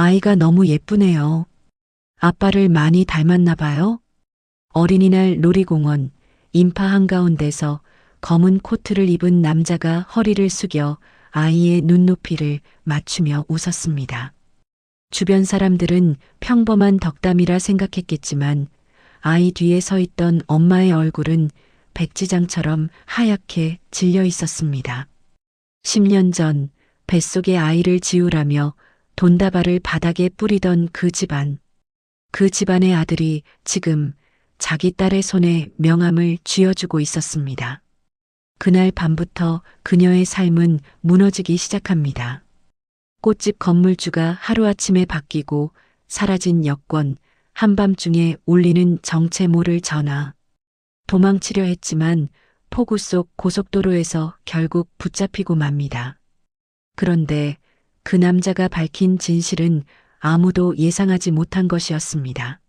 아이가 너무 예쁘네요. 아빠를 많이 닮았나 봐요? 어린이날 놀이공원 인파 한가운데서 검은 코트를 입은 남자가 허리를 숙여 아이의 눈높이를 맞추며 웃었습니다. 주변 사람들은 평범한 덕담이라 생각했겠지만 아이 뒤에 서 있던 엄마의 얼굴은 백지장처럼 하얗게 질려 있었습니다. 10년 전 뱃속의 아이를 지우라며 돈다발을 바닥에 뿌리던 그 집안. 그 집안의 아들이 지금 자기 딸의 손에 명함을 쥐어주고 있었습니다. 그날 밤부터 그녀의 삶은 무너지기 시작합니다. 꽃집 건물주가 하루아침에 바뀌고 사라진 여권, 한밤중에 울리는 정체 모를 전화. 도망치려 했지만 폭우 속 고속도로에서 결국 붙잡히고 맙니다. 그런데 그 남자가 밝힌 진실은 아무도 예상하지 못한 것이었습니다.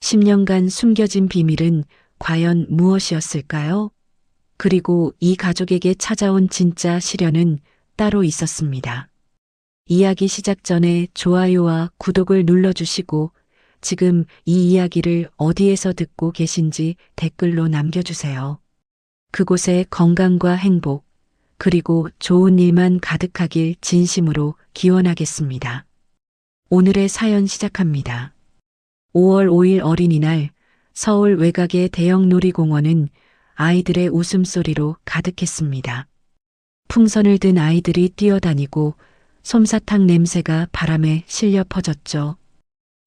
10년간 숨겨진 비밀은 과연 무엇이었을까요? 그리고 이 가족에게 찾아온 진짜 시련은 따로 있었습니다. 이야기 시작 전에 좋아요와 구독을 눌러주시고 지금 이 이야기를 어디에서 듣고 계신지 댓글로 남겨주세요. 그곳에 건강과 행복, 그리고 좋은 일만 가득하길 진심으로 기원하겠습니다. 오늘의 사연 시작합니다. 5월 5일 어린이날 서울 외곽의 대형 놀이공원은 아이들의 웃음소리로 가득했습니다. 풍선을 든 아이들이 뛰어다니고 솜사탕 냄새가 바람에 실려 퍼졌죠.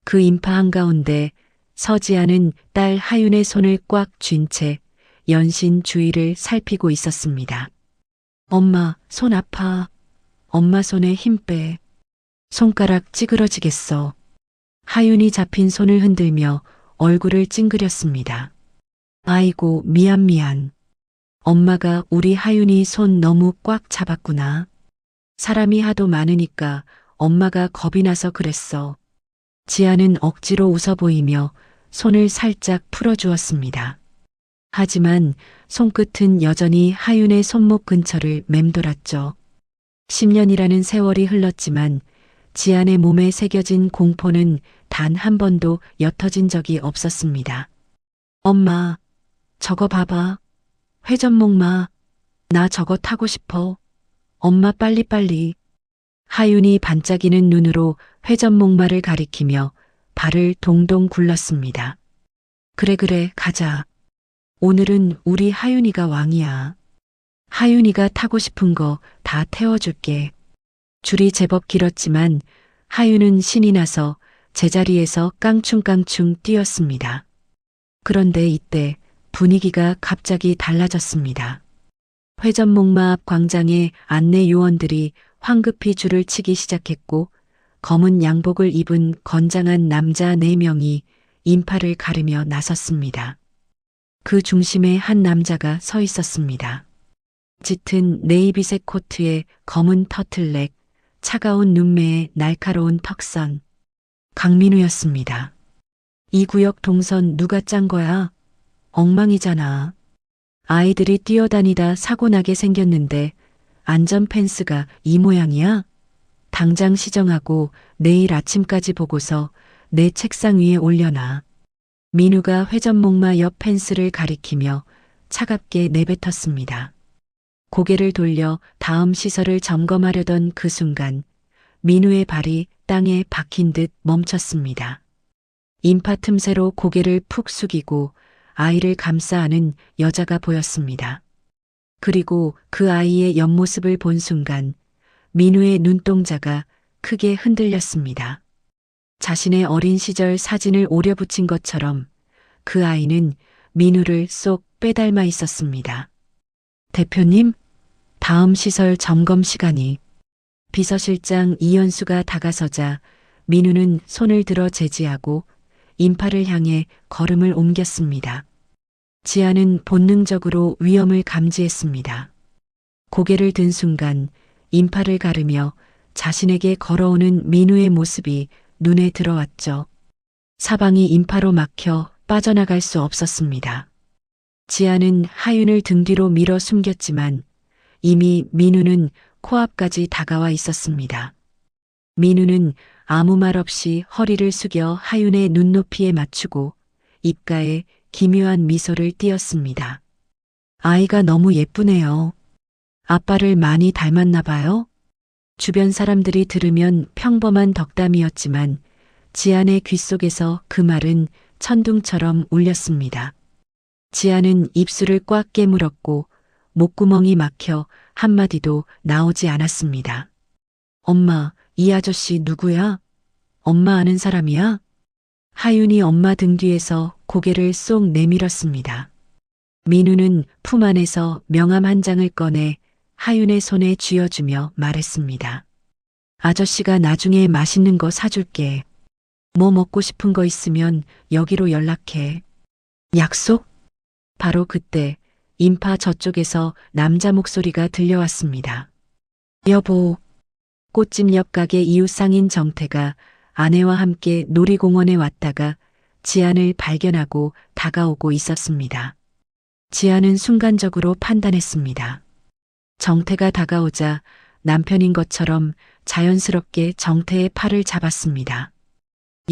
그 인파 한가운데 서지아는 딸 하윤의 손을 꽉 쥔 채 연신 주위를 살피고 있었습니다. 엄마, 손 아파. 엄마 손에 힘 빼. 손가락 찌그러지겠어. 하윤이 잡힌 손을 흔들며 얼굴을 찡그렸습니다. 아이고, 미안. 엄마가 우리 하윤이 손 너무 꽉 잡았구나. 사람이 하도 많으니까 엄마가 겁이 나서 그랬어. 지아는 억지로 웃어 보이며 손을 살짝 풀어주었습니다. 하지만 손끝은 여전히 하윤의 손목 근처를 맴돌았죠. 10년이라는 세월이 흘렀지만 지안의 몸에 새겨진 공포는 단 한 번도 옅어진 적이 없었습니다. 엄마, 저거 봐봐. 회전목마. 나 저거 타고 싶어. 엄마 빨리빨리. 하윤이 반짝이는 눈으로 회전목마를 가리키며 발을 동동 굴렀습니다. 그래, 가자. 오늘은 우리 하윤이가 왕이야. 하윤이가 타고 싶은 거 다 태워줄게. 줄이 제법 길었지만 하윤은 신이 나서 제자리에서 깡충깡충 뛰었습니다. 그런데 이때 분위기가 갑자기 달라졌습니다. 회전목마 앞 광장에 안내 요원들이 황급히 줄을 치기 시작했고 검은 양복을 입은 건장한 남자 4명이 인파를 가르며 나섰습니다. 그 중심에 한 남자가 서 있었습니다. 짙은 네이비색 코트에 검은 터틀넥, 차가운 눈매에 날카로운 턱선. 강민우였습니다. 이 구역 동선 누가 짠 거야? 엉망이잖아. 아이들이 뛰어다니다 사고나게 생겼는데 안전 펜스가 이 모양이야? 당장 시정하고 내일 아침까지 보고서 내 책상 위에 올려놔. 민우가 회전목마 옆 펜스를 가리키며 차갑게 내뱉었습니다. 고개를 돌려 다음 시설을 점검하려던 그 순간 민우의 발이 땅에 박힌 듯 멈췄습니다. 인파 틈새로 고개를 푹 숙이고 아이를 감싸 안은 여자가 보였습니다. 그리고 그 아이의 옆모습을 본 순간 민우의 눈동자가 크게 흔들렸습니다. 자신의 어린 시절 사진을 오려붙인 것처럼 그 아이는 민우를 쏙 빼닮아 있었습니다. 대표님, 다음 시설 점검 시간이. 비서실장 이현수가 다가서자 민우는 손을 들어 제지하고 인파를 향해 걸음을 옮겼습니다. 지아는 본능적으로 위험을 감지했습니다. 고개를 든 순간 인파를 가르며 자신에게 걸어오는 민우의 모습이 눈에 들어왔죠. 사방이 인파로 막혀 빠져나갈 수 없었습니다. 지아는 하윤을 등 뒤로 밀어 숨겼지만 이미 민우는 코앞까지 다가와 있었습니다. 민우는 아무 말 없이 허리를 숙여 하윤의 눈높이에 맞추고 입가에 기묘한 미소를 띄었습니다. 아이가 너무 예쁘네요. 아빠를 많이 닮았나 봐요? 주변 사람들이 들으면 평범한 덕담이었지만 지안의 귓속에서 그 말은 천둥처럼 울렸습니다. 지안은 입술을 꽉 깨물었고 목구멍이 막혀 한마디도 나오지 않았습니다. 엄마, 이 아저씨 누구야? 엄마 아는 사람이야? 하윤이 엄마 등 뒤에서 고개를 쏙 내밀었습니다. 민우는 품 안에서 명함 한 장을 꺼내 하윤의 손에 쥐어주며 말했습니다. 아저씨가 나중에 맛있는 거 사줄게. 뭐 먹고 싶은 거 있으면 여기로 연락해. 약속? 바로 그때 인파 저쪽에서 남자 목소리가 들려왔습니다. 여보. 꽃집 옆 가게 이웃상인 정태가 아내와 함께 놀이공원에 왔다가 지안을 발견하고 다가오고 있었습니다. 지안은 순간적으로 판단했습니다. 정태가 다가오자 남편인 것처럼 자연스럽게 정태의 팔을 잡았습니다.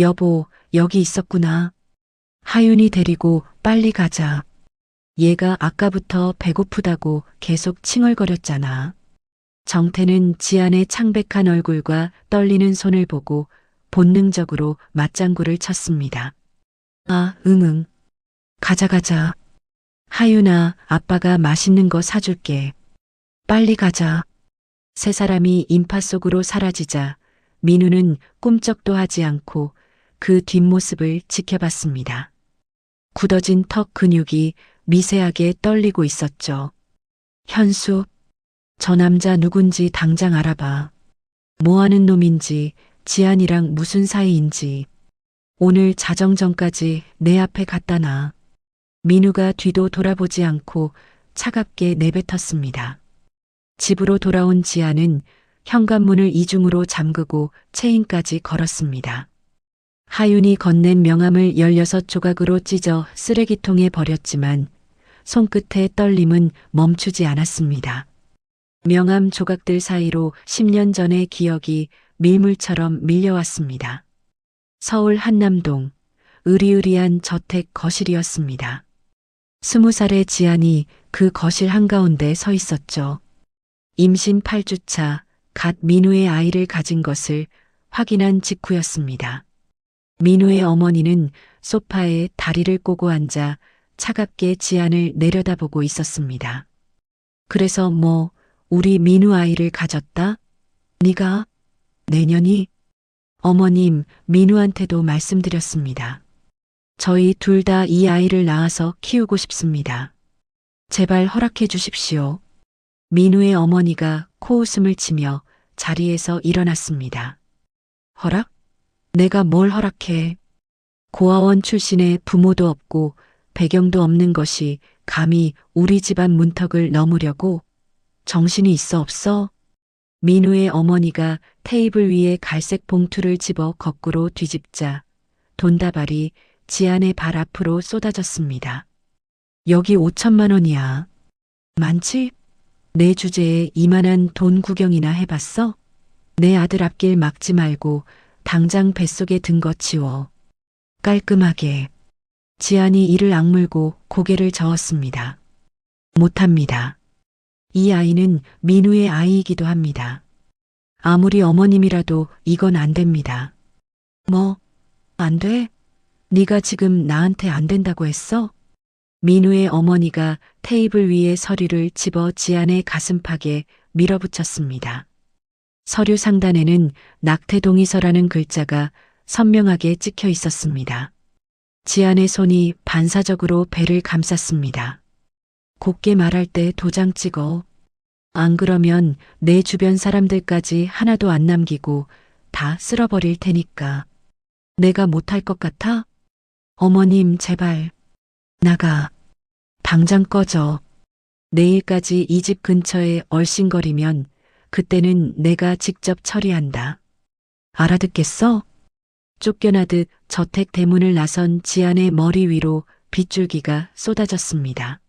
여보, 여기 있었구나. 하윤이 데리고 빨리 가자. 얘가 아까부터 배고프다고 계속 칭얼거렸잖아. 정태는 지안의 창백한 얼굴과 떨리는 손을 보고 본능적으로 맞장구를 쳤습니다. 아, 응응. 가자. 하윤아, 아빠가 맛있는 거 사줄게. 빨리 가자. 세 사람이 인파 속으로 사라지자 민우는 꿈쩍도 하지 않고 그 뒷모습을 지켜봤습니다. 굳어진 턱 근육이 미세하게 떨리고 있었죠. 현수, 저 남자 누군지 당장 알아봐. 뭐하는 놈인지, 지안이랑 무슨 사이인지. 오늘 자정 전까지 내 앞에 갖다 놔. 민우가 뒤도 돌아보지 않고 차갑게 내뱉었습니다. 집으로 돌아온 지안은 현관문을 이중으로 잠그고 체인까지 걸었습니다. 하윤이 건넨 명함을 16조각으로 찢어 쓰레기통에 버렸지만 손끝의 떨림은 멈추지 않았습니다. 명함 조각들 사이로 10년 전의 기억이 밀물처럼 밀려왔습니다. 서울 한남동 으리으리한 저택 거실이었습니다. 20살의 지안이 그 거실 한가운데 서 있었죠. 임신 8주차 갓 민우의 아이를 가진 것을 확인한 직후였습니다. 민우의 어머니는 소파에 다리를 꼬고 앉아 차갑게 지안을 내려다보고 있었습니다. 그래서 뭐 우리 민우 아이를 가졌다? 네가? 내년이? 어머님, 민우한테도 말씀드렸습니다. 저희 둘 다 이 아이를 낳아서 키우고 싶습니다. 제발 허락해 주십시오. 민우의 어머니가 코웃음을 치며 자리에서 일어났습니다. 허락? 내가 뭘 허락해? 고아원 출신의 부모도 없고 배경도 없는 것이 감히 우리 집안 문턱을 넘으려고? 정신이 있어 없어? 민우의 어머니가 테이블 위에 갈색 봉투를 집어 거꾸로 뒤집자 돈다발이 지안의 발 앞으로 쏟아졌습니다. 여기 5천만 원이야. 많지? 내 주제에 이만한 돈 구경이나 해봤어? 내 아들 앞길 막지 말고 당장 뱃속에 든 거 치워. 깔끔하게. 지안이 이를 악물고 고개를 저었습니다. 못합니다. 이 아이는 민우의 아이이기도 합니다. 아무리 어머님이라도 이건 안 됩니다. 뭐, 안 돼? 네가 지금 나한테 안 된다고 했어? 민우의 어머니가 테이블 위에 서류를 집어 지안의 가슴팍에 밀어붙였습니다. 서류 상단에는 낙태동의서라는 글자가 선명하게 찍혀 있었습니다. 지안의 손이 반사적으로 배를 감쌌습니다. 곱게 말할 때 도장 찍어. 안 그러면 내 주변 사람들까지 하나도 안 남기고 다 쓸어버릴 테니까. 내가 못할 것 같아? 어머님 제발. 나가. 당장 꺼져. 내일까지 이 집 근처에 얼씬거리면 그때는 내가 직접 처리한다. 알아듣겠어? 쫓겨나듯 저택 대문을 나선 지안의 머리 위로 빗줄기가 쏟아졌습니다.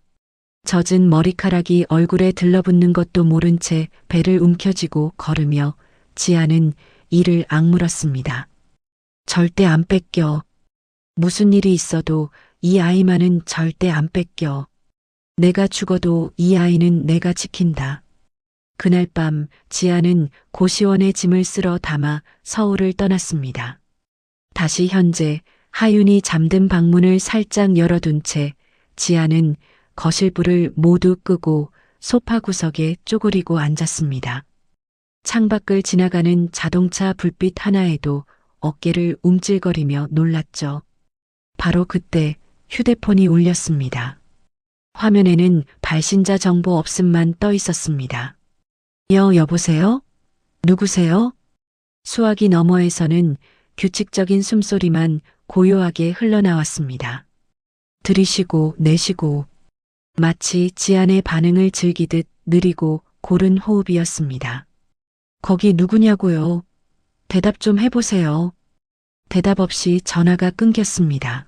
젖은 머리카락이 얼굴에 들러붙는 것도 모른 채 배를 움켜쥐고 걸으며 지안은 이를 악물었습니다. 절대 안 뺏겨. 무슨 일이 있어도 이 아이만은 절대 안 뺏겨. 내가 죽어도 이 아이는 내가 지킨다. 그날 밤 지아는 고시원에 짐을 쓸어 담아 서울을 떠났습니다. 다시 현재 하윤이 잠든 방문을 살짝 열어둔 채 지아는 거실불을 모두 끄고 소파 구석에 쪼그리고 앉았습니다. 창밖을 지나가는 자동차 불빛 하나에도 어깨를 움찔거리며 놀랐죠. 바로 그때 휴대폰이 울렸습니다. 화면에는 발신자 정보 없음만 떠 있었습니다. 여보세요? 누구세요? 수화기 너머에서는 규칙적인 숨소리만 고요하게 흘러나왔습니다. 들이쉬고 내쉬고 마치 지안의 반응을 즐기듯 느리고 고른 호흡이었습니다. 거기 누구냐고요? 대답 좀 해보세요. 대답 없이 전화가 끊겼습니다.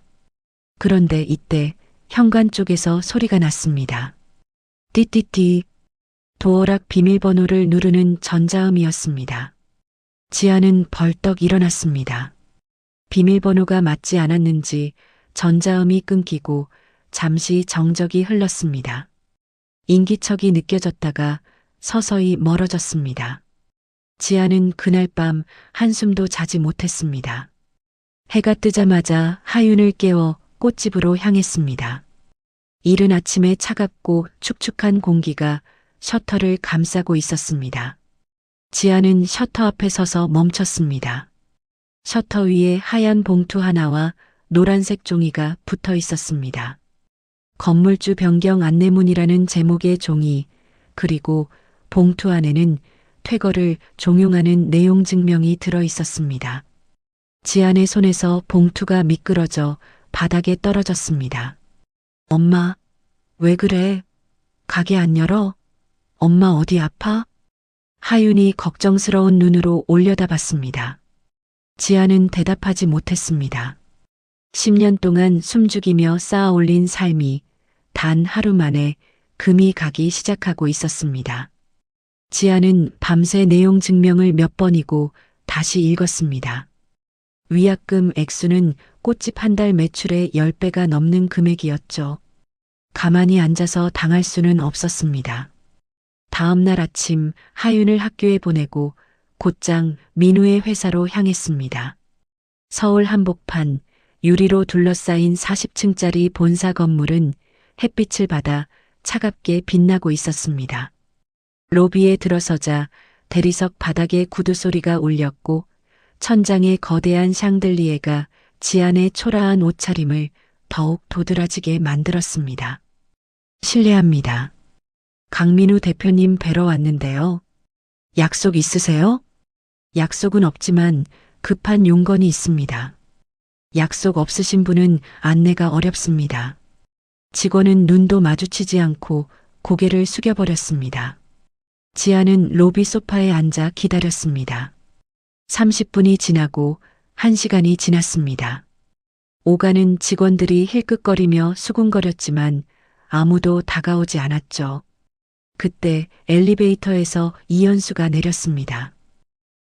그런데 이때 현관 쪽에서 소리가 났습니다. 띠띠띠. 도어락 비밀번호를 누르는 전자음이었습니다. 지아는 벌떡 일어났습니다. 비밀번호가 맞지 않았는지 전자음이 끊기고 잠시 정적이 흘렀습니다. 인기척이 느껴졌다가 서서히 멀어졌습니다. 지아는 그날 밤 한숨도 자지 못했습니다. 해가 뜨자마자 하윤을 깨워 꽃집으로 향했습니다. 이른 아침에 차갑고 축축한 공기가 셔터를 감싸고 있었습니다. 지아는 셔터 앞에 서서 멈췄습니다. 셔터 위에 하얀 봉투 하나와 노란색 종이가 붙어 있었습니다. 건물주 변경 안내문이라는 제목의 종이, 그리고 봉투 안에는 퇴거를 종용하는 내용 증명이 들어 있었습니다. 지안의 손에서 봉투가 미끄러져 바닥에 떨어졌습니다. 엄마, 왜 그래? 가게 안 열어? 엄마 어디 아파? 하윤이 걱정스러운 눈으로 올려다봤습니다. 지아는 대답하지 못했습니다. 10년 동안 숨죽이며 쌓아 올린 삶이 단 하루 만에 금이 가기 시작하고 있었습니다. 지아는 밤새 내용 증명을 몇 번이고 다시 읽었습니다. 위약금 액수는 꽃집 한 달 매출의 10배가 넘는 금액이었죠. 가만히 앉아서 당할 수는 없었습니다. 다음 날 아침 하윤을 학교에 보내고 곧장 민우의 회사로 향했습니다. 서울 한복판 유리로 둘러싸인 40층짜리 본사 건물은 햇빛을 받아 차갑게 빛나고 있었습니다. 로비에 들어서자 대리석 바닥에 구두 소리가 울렸고 천장의 거대한 샹들리에가 지안의 초라한 옷차림을 더욱 도드라지게 만들었습니다. 실례합니다. 강민우 대표님 뵈러 왔는데요. 약속 있으세요? 약속은 없지만 급한 용건이 있습니다. 약속 없으신 분은 안내가 어렵습니다. 직원은 눈도 마주치지 않고 고개를 숙여버렸습니다. 지아는 로비 소파에 앉아 기다렸습니다. 30분이 지나고 1시간이 지났습니다. 오가는 직원들이 힐끗거리며 수군거렸지만 아무도 다가오지 않았죠. 그때 엘리베이터에서 이현수가 내렸습니다.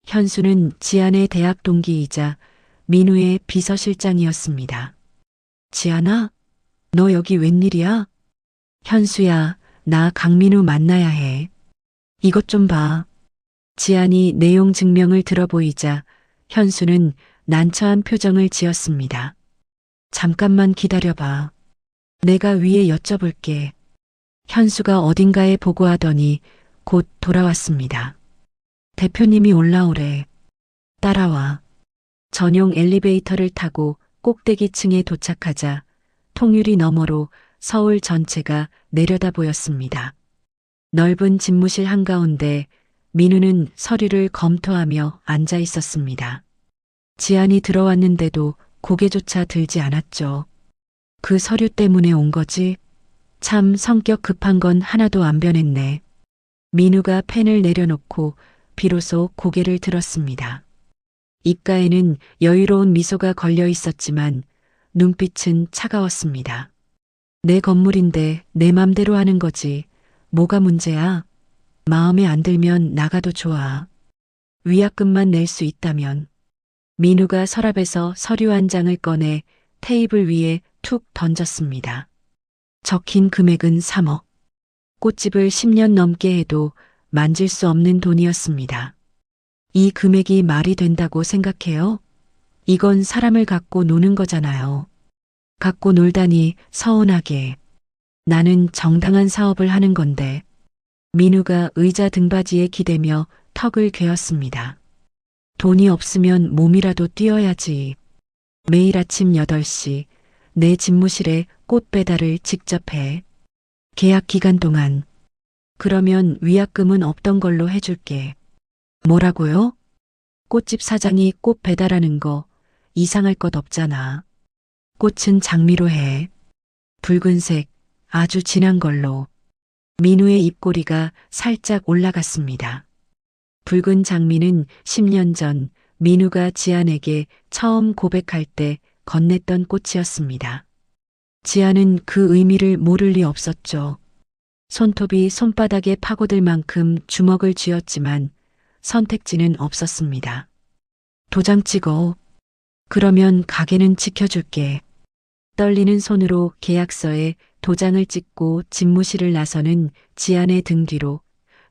현수는 지안의 대학 동기이자 민우의 비서실장이었습니다. 지안아, 너 여기 웬일이야? 현수야, 나 강민우 만나야 해. 이것 좀 봐. 지안이 내용 증명을 들어보이자 현수는 난처한 표정을 지었습니다. 잠깐만 기다려봐. 내가 위에 여쭤볼게. 현수가 어딘가에 보고하더니 곧 돌아왔습니다. 대표님이 올라오래. 따라와. 전용 엘리베이터를 타고 꼭대기층에 도착하자 통유리 너머로 서울 전체가 내려다 보였습니다. 넓은 집무실 한가운데 민우는 서류를 검토하며 앉아 있었습니다. 지안이 들어왔는데도 고개조차 들지 않았죠. 그 서류 때문에 온 거지? 참 성격 급한 건 하나도 안 변했네. 민우가 펜을 내려놓고 비로소 고개를 들었습니다. 입가에는 여유로운 미소가 걸려 있었지만 눈빛은 차가웠습니다. 내 건물인데 내 맘대로 하는 거지. 뭐가 문제야? 마음에 안 들면 나가도 좋아. 위약금만 낼 수 있다면. 민우가 서랍에서 서류 한 장을 꺼내 테이블 위에 툭 던졌습니다. 적힌 금액은 3억. 꽃집을 10년 넘게 해도 만질 수 없는 돈이었습니다. 이 금액이 말이 된다고 생각해요? 이건 사람을 갖고 노는 거잖아요. 갖고 놀다니 서운하게. 나는 정당한 사업을 하는 건데. 민우가 의자 등받이에 기대며 턱을 괴었습니다. 돈이 없으면 몸이라도 뛰어야지. 매일 아침 8시 내 집무실에 꽃 배달을 직접 해. 계약 기간 동안. 그러면 위약금은 없던 걸로 해줄게. 뭐라고요? 꽃집 사장이 꽃 배달하는 거 이상할 것 없잖아. 꽃은 장미로 해. 붉은색, 아주 진한 걸로. 민우의 입꼬리가 살짝 올라갔습니다. 붉은 장미는 10년 전 민우가 지안에게 처음 고백할 때 건넸던 꽃이었습니다. 지안은 그 의미를 모를 리 없었죠. 손톱이 손바닥에 파고들 만큼 주먹을 쥐었지만 선택지는 없었습니다. 도장 찍어. 그러면 가게는 지켜줄게. 떨리는 손으로 계약서에 도장을 찍고 집무실을 나서는 지안의 등 뒤로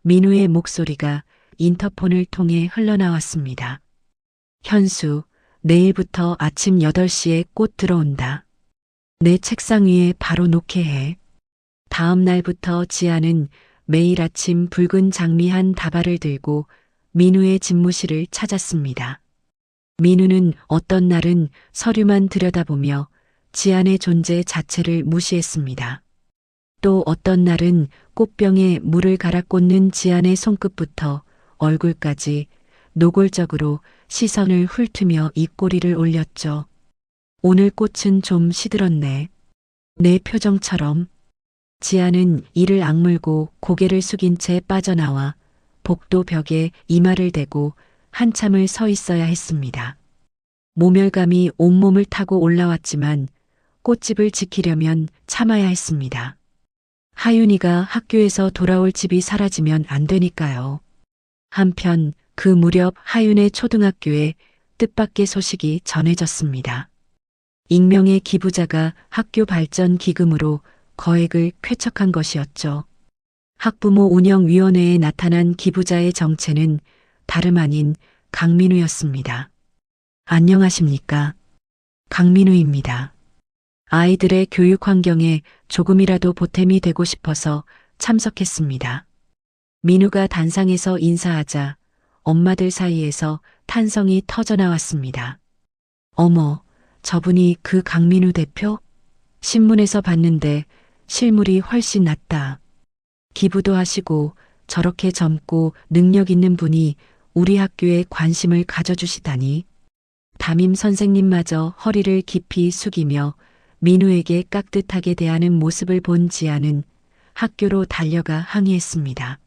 민우의 목소리가 인터폰을 통해 흘러나왔습니다. 현수, 내일부터 아침 8시에 꽃 들어온다. 내 책상 위에 바로 놓게 해. 다음 날부터 지아는 매일 아침 붉은 장미 한 다발을 들고 민우의 집무실을 찾았습니다. 민우는 어떤 날은 서류만 들여다보며 지안의 존재 자체를 무시했습니다. 또 어떤 날은 꽃병에 물을 갈아 꽂는 지안의 손끝부터 얼굴까지 노골적으로 시선을 훑으며 입꼬리를 올렸죠. 오늘 꽃은 좀 시들었네. 내 표정처럼. 지아는 이를 악물고 고개를 숙인 채 빠져나와 복도 벽에 이마를 대고 한참을 서 있어야 했습니다. 모멸감이 온몸을 타고 올라왔지만 꽃집을 지키려면 참아야 했습니다. 하윤이가 학교에서 돌아올 집이 사라지면 안 되니까요. 한편 그 무렵 하윤의 초등학교에 뜻밖의 소식이 전해졌습니다. 익명의 기부자가 학교 발전 기금으로 거액을 쾌척한 것이었죠. 학부모 운영위원회에 나타난 기부자의 정체는 다름 아닌 강민우였습니다. 안녕하십니까? 강민우입니다. 아이들의 교육 환경에 조금이라도 보탬이 되고 싶어서 참석했습니다. 민우가 단상에서 인사하자 엄마들 사이에서 탄성이 터져나왔습니다. 어머, 저분이 그 강민우 대표? 신문에서 봤는데 실물이 훨씬 낫다. 기부도 하시고 저렇게 젊고 능력 있는 분이 우리 학교에 관심을 가져주시다니. 담임 선생님마저 허리를 깊이 숙이며 민우에게 깍듯하게 대하는 모습을 본 지아는 학교로 달려가 항의했습니다.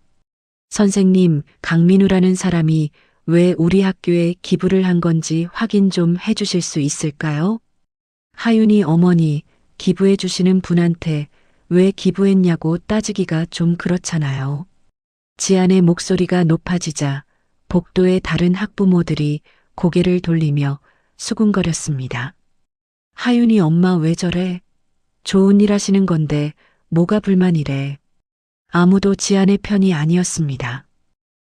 선생님, 강민우라는 사람이 왜 우리 학교에 기부를 한 건지 확인 좀 해주실 수 있을까요? 하윤이 어머니, 기부해 주시는 분한테 왜 기부했냐고 따지기가 좀 그렇잖아요. 지안의 목소리가 높아지자 복도의 다른 학부모들이 고개를 돌리며 수군거렸습니다. 하윤이 엄마 왜 저래? 좋은 일 하시는 건데 뭐가 불만이래. 아무도 지안의 편이 아니었습니다.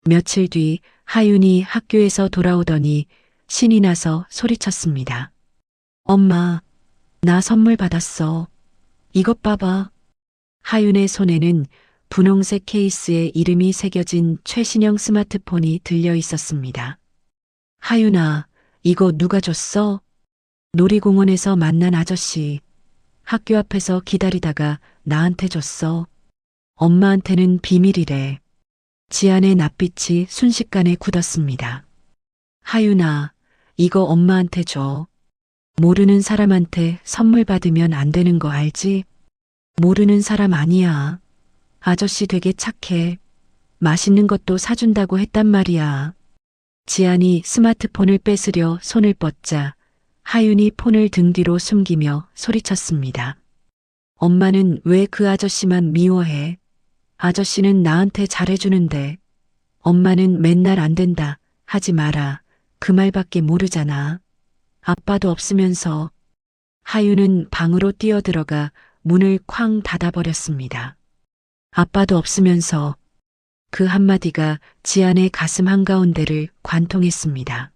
며칠 뒤 하윤이 학교에서 돌아오더니 신이 나서 소리쳤습니다. 엄마, 나 선물 받았어. 이것 봐봐. 하윤의 손에는 분홍색 케이스에 이름이 새겨진 최신형 스마트폰이 들려 있었습니다. 하윤아, 이거 누가 줬어? 놀이공원에서 만난 아저씨. 학교 앞에서 기다리다가 나한테 줬어. 엄마한테는 비밀이래. 지안의 낯빛이 순식간에 굳었습니다. 하윤아, 이거 엄마한테 줘. 모르는 사람한테 선물 받으면 안 되는 거 알지? 모르는 사람 아니야. 아저씨 되게 착해. 맛있는 것도 사준다고 했단 말이야. 지안이 스마트폰을 뺏으려 손을 뻗자 하윤이 폰을 등 뒤로 숨기며 소리쳤습니다. 엄마는 왜 그 아저씨만 미워해? 아저씨는 나한테 잘해주는데. 엄마는 맨날 안 된다 하지 마라. 그 말밖에 모르잖아. 아빠도 없으면서. 하윤은 방으로 뛰어들어가 문을 쾅 닫아버렸습니다. 아빠도 없으면서. 그 한마디가 지안의 가슴 한가운데를 관통했습니다.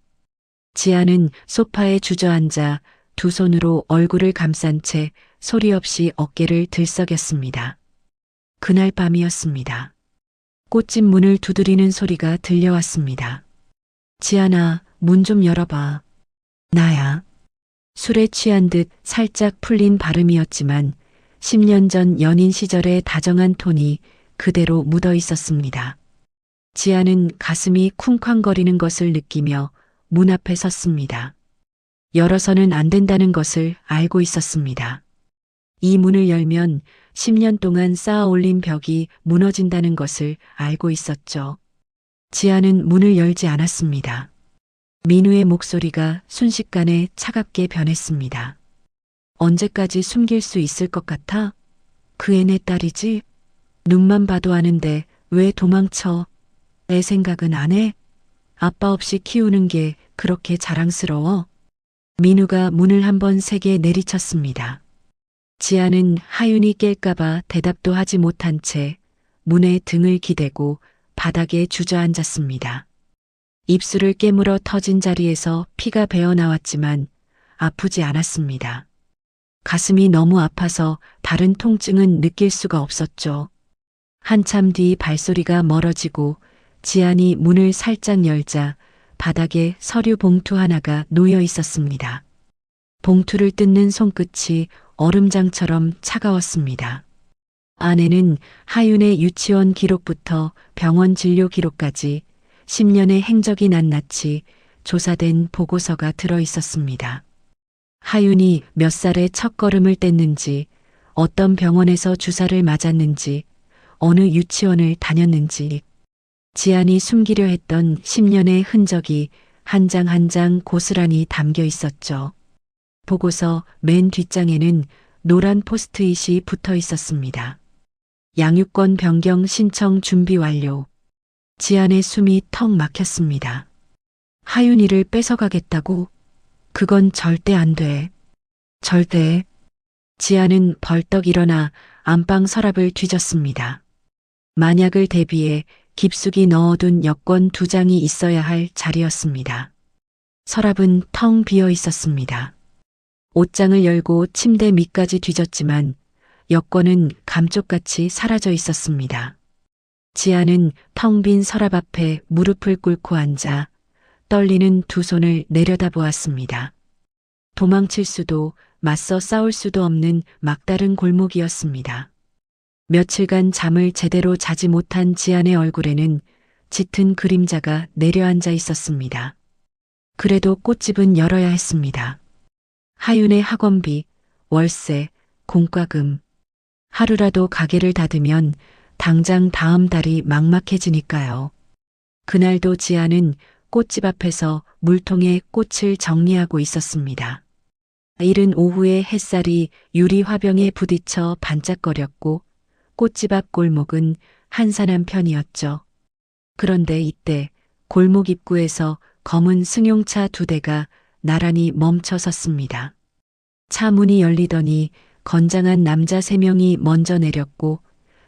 지안은 소파에 주저앉아 두 손으로 얼굴을 감싼 채 소리 없이 어깨를 들썩였습니다. 그날 밤이었습니다. 꽃집 문을 두드리는 소리가 들려왔습니다. 지안아, 문 좀 열어봐. 나야. 술에 취한 듯 살짝 풀린 발음이었지만 10년 전 연인 시절의 다정한 톤이 그대로 묻어 있었습니다. 지안은 가슴이 쿵쾅거리는 것을 느끼며 문 앞에 섰습니다. 열어서는 안 된다는 것을 알고 있었습니다. 이 문을 열면 10년 동안 쌓아 올린 벽이 무너진다는 것을 알고 있었죠. 지안은 문을 열지 않았습니다. 민우의 목소리가 순식간에 차갑게 변했습니다. 언제까지 숨길 수 있을 것 같아? 그 애 내 딸이지? 눈만 봐도 아는데 왜 도망쳐? 내 생각은 안 해? 아빠 없이 키우는 게 그렇게 자랑스러워? 민우가 문을 한번 세게 내리쳤습니다. 지아는 하윤이 깰까봐 대답도 하지 못한 채 문에 등을 기대고 바닥에 주저앉았습니다. 입술을 깨물어 터진 자리에서 피가 배어 나왔지만 아프지 않았습니다. 가슴이 너무 아파서 다른 통증은 느낄 수가 없었죠. 한참 뒤 발소리가 멀어지고 지안이 문을 살짝 열자 바닥에 서류 봉투 하나가 놓여 있었습니다. 봉투를 뜯는 손끝이 얼음장처럼 차가웠습니다. 안에는 하윤의 유치원 기록부터 병원 진료 기록까지 10년의 행적이 낱낱이 조사된 보고서가 들어 있었습니다. 하윤이 몇 살에 첫걸음을 뗐는지, 어떤 병원에서 주사를 맞았는지, 어느 유치원을 다녔는지, 지안이 숨기려 했던 10년의 흔적이 한 장 한 장 고스란히 담겨 있었죠. 보고서 맨 뒷장에는 노란 포스트잇이 붙어 있었습니다. 양육권 변경 신청 준비 완료. 지안의 숨이 턱 막혔습니다. 하윤이를 뺏어가겠다고? 그건 절대 안 돼. 절대. 지안은 벌떡 일어나 안방 서랍을 뒤졌습니다. 만약을 대비해 깊숙이 넣어둔 여권 2장이 있어야 할 자리였습니다. 서랍은 텅 비어 있었습니다. 옷장을 열고 침대 밑까지 뒤졌지만 여권은 감쪽같이 사라져 있었습니다. 지아는 텅 빈 서랍 앞에 무릎을 꿇고 앉아 떨리는 두 손을 내려다보았습니다. 도망칠 수도 맞서 싸울 수도 없는 막다른 골목이었습니다. 며칠간 잠을 제대로 자지 못한 지안의 얼굴에는 짙은 그림자가 내려앉아 있었습니다. 그래도 꽃집은 열어야 했습니다. 하윤의 학원비, 월세, 공과금. 하루라도 가게를 닫으면 당장 다음 달이 막막해지니까요. 그날도 지아는 꽃집 앞에서 물통에 꽃을 정리하고 있었습니다. 이른 오후에 햇살이 유리 화병에 부딪혀 반짝거렸고 꽃집 앞 골목은 한산한 편이었죠. 그런데 이때 골목 입구에서 검은 승용차 2대가 나란히 멈춰 섰습니다. 차 문이 열리더니 건장한 남자 3명이 먼저 내렸고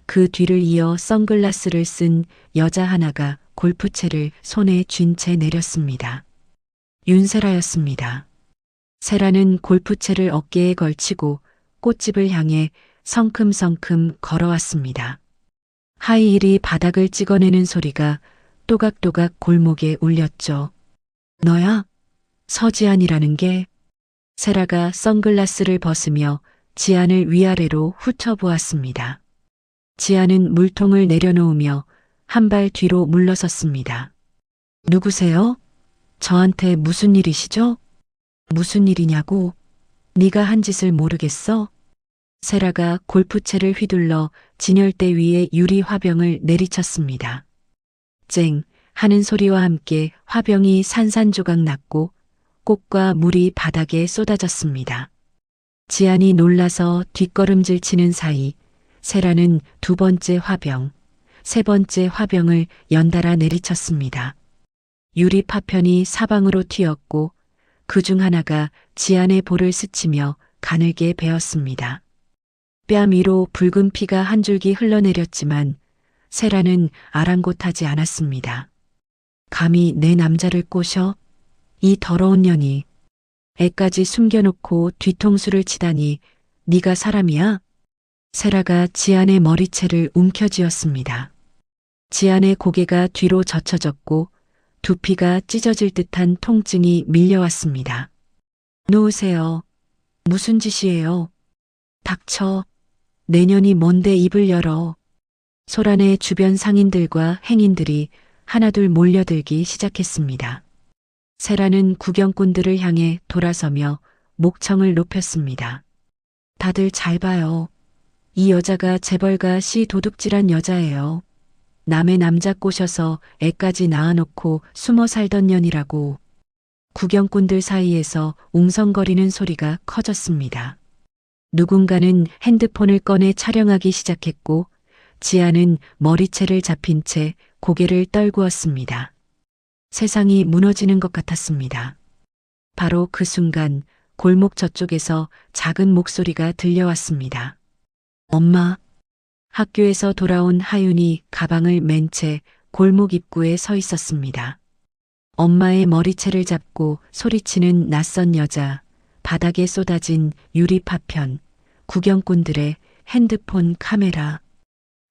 그 뒤를 이어 선글라스를 쓴 여자 하나가 골프채를 손에 쥔 채 내렸습니다. 윤세라였습니다. 세라는 골프채를 어깨에 걸치고 꽃집을 향해 성큼성큼 걸어왔습니다. 하이힐이 바닥을 찍어내는 소리가 또각또각 골목에 울렸죠. 너야? 서지안이라는 게? 세라가 선글라스를 벗으며 지안을 위아래로 훑어보았습니다. 지안은 물통을 내려놓으며 한 발 뒤로 물러섰습니다. 누구세요? 저한테 무슨 일이시죠? 무슨 일이냐고? 네가 한 짓을 모르겠어? 세라가 골프채를 휘둘러 진열대 위에 유리 화병을 내리쳤습니다. 쨍 하는 소리와 함께 화병이 산산조각 났고 꽃과 물이 바닥에 쏟아졌습니다. 지안이 놀라서 뒷걸음질 치는 사이 세라는 2번째 화병, 3번째 화병을 연달아 내리쳤습니다. 유리 파편이 사방으로 튀었고 그 중 하나가 지안의 볼을 스치며 가늘게 베었습니다. 뺨 위로 붉은 피가 한 줄기 흘러내렸지만 세라는 아랑곳하지 않았습니다. 감히 내 남자를 꼬셔? 이 더러운 년이. 애까지 숨겨놓고 뒤통수를 치다니 네가 사람이야? 세라가 지안의 머리채를 움켜쥐었습니다. 지안의 고개가 뒤로 젖혀졌고 두피가 찢어질 듯한 통증이 밀려왔습니다. 놓으세요. 무슨 짓이에요? 닥쳐. 내년이 뭔데 입을 열어. 소란의 주변 상인들과 행인들이 하나둘 몰려들기 시작했습니다. 세라는 구경꾼들을 향해 돌아서며 목청을 높였습니다. 다들 잘 봐요. 이 여자가 재벌가 시 도둑질한 여자예요. 남의 남자 꼬셔서 애까지 낳아놓고 숨어 살던 년이라고. 구경꾼들 사이에서 웅성거리는 소리가 커졌습니다. 누군가는 핸드폰을 꺼내 촬영하기 시작했고 지아는 머리채를 잡힌 채 고개를 떨구었습니다. 세상이 무너지는 것 같았습니다. 바로 그 순간 골목 저쪽에서 작은 목소리가 들려왔습니다. 엄마. 학교에서 돌아온 하윤이 가방을 맨 채 골목 입구에 서 있었습니다. 엄마의 머리채를 잡고 소리치는 낯선 여자, 바닥에 쏟아진 유리 파편, 구경꾼들의 핸드폰 카메라.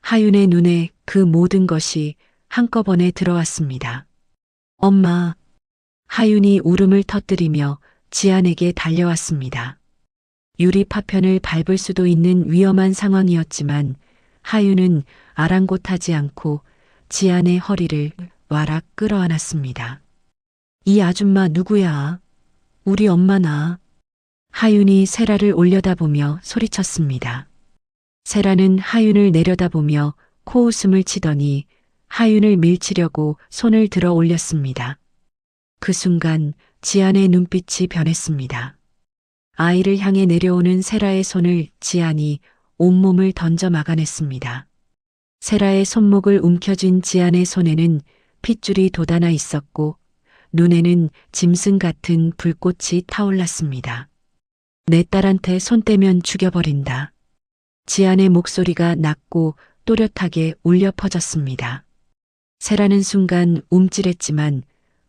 하윤의 눈에 그 모든 것이 한꺼번에 들어왔습니다. 엄마. 하윤이 울음을 터뜨리며 지안에게 달려왔습니다. 유리 파편을 밟을 수도 있는 위험한 상황이었지만 하윤은 아랑곳하지 않고 지안의 허리를 와락 끌어안았습니다. 이 아줌마 누구야? 우리 엄마나. 하윤이 세라를 올려다보며 소리쳤습니다. 세라는 하윤을 내려다보며 코웃음을 치더니 하윤을 밀치려고 손을 들어 올렸습니다. 그 순간 지안의 눈빛이 변했습니다. 아이를 향해 내려오는 세라의 손을 지안이 온몸을 던져 막아냈습니다. 세라의 손목을 움켜쥔 지안의 손에는 핏줄이 돋아나 있었고 눈에는 짐승 같은 불꽃이 타올랐습니다. 내 딸한테 손 떼면 죽여버린다. 지안의 목소리가 낮고 또렷하게 울려 퍼졌습니다. 세라는 순간 움찔했지만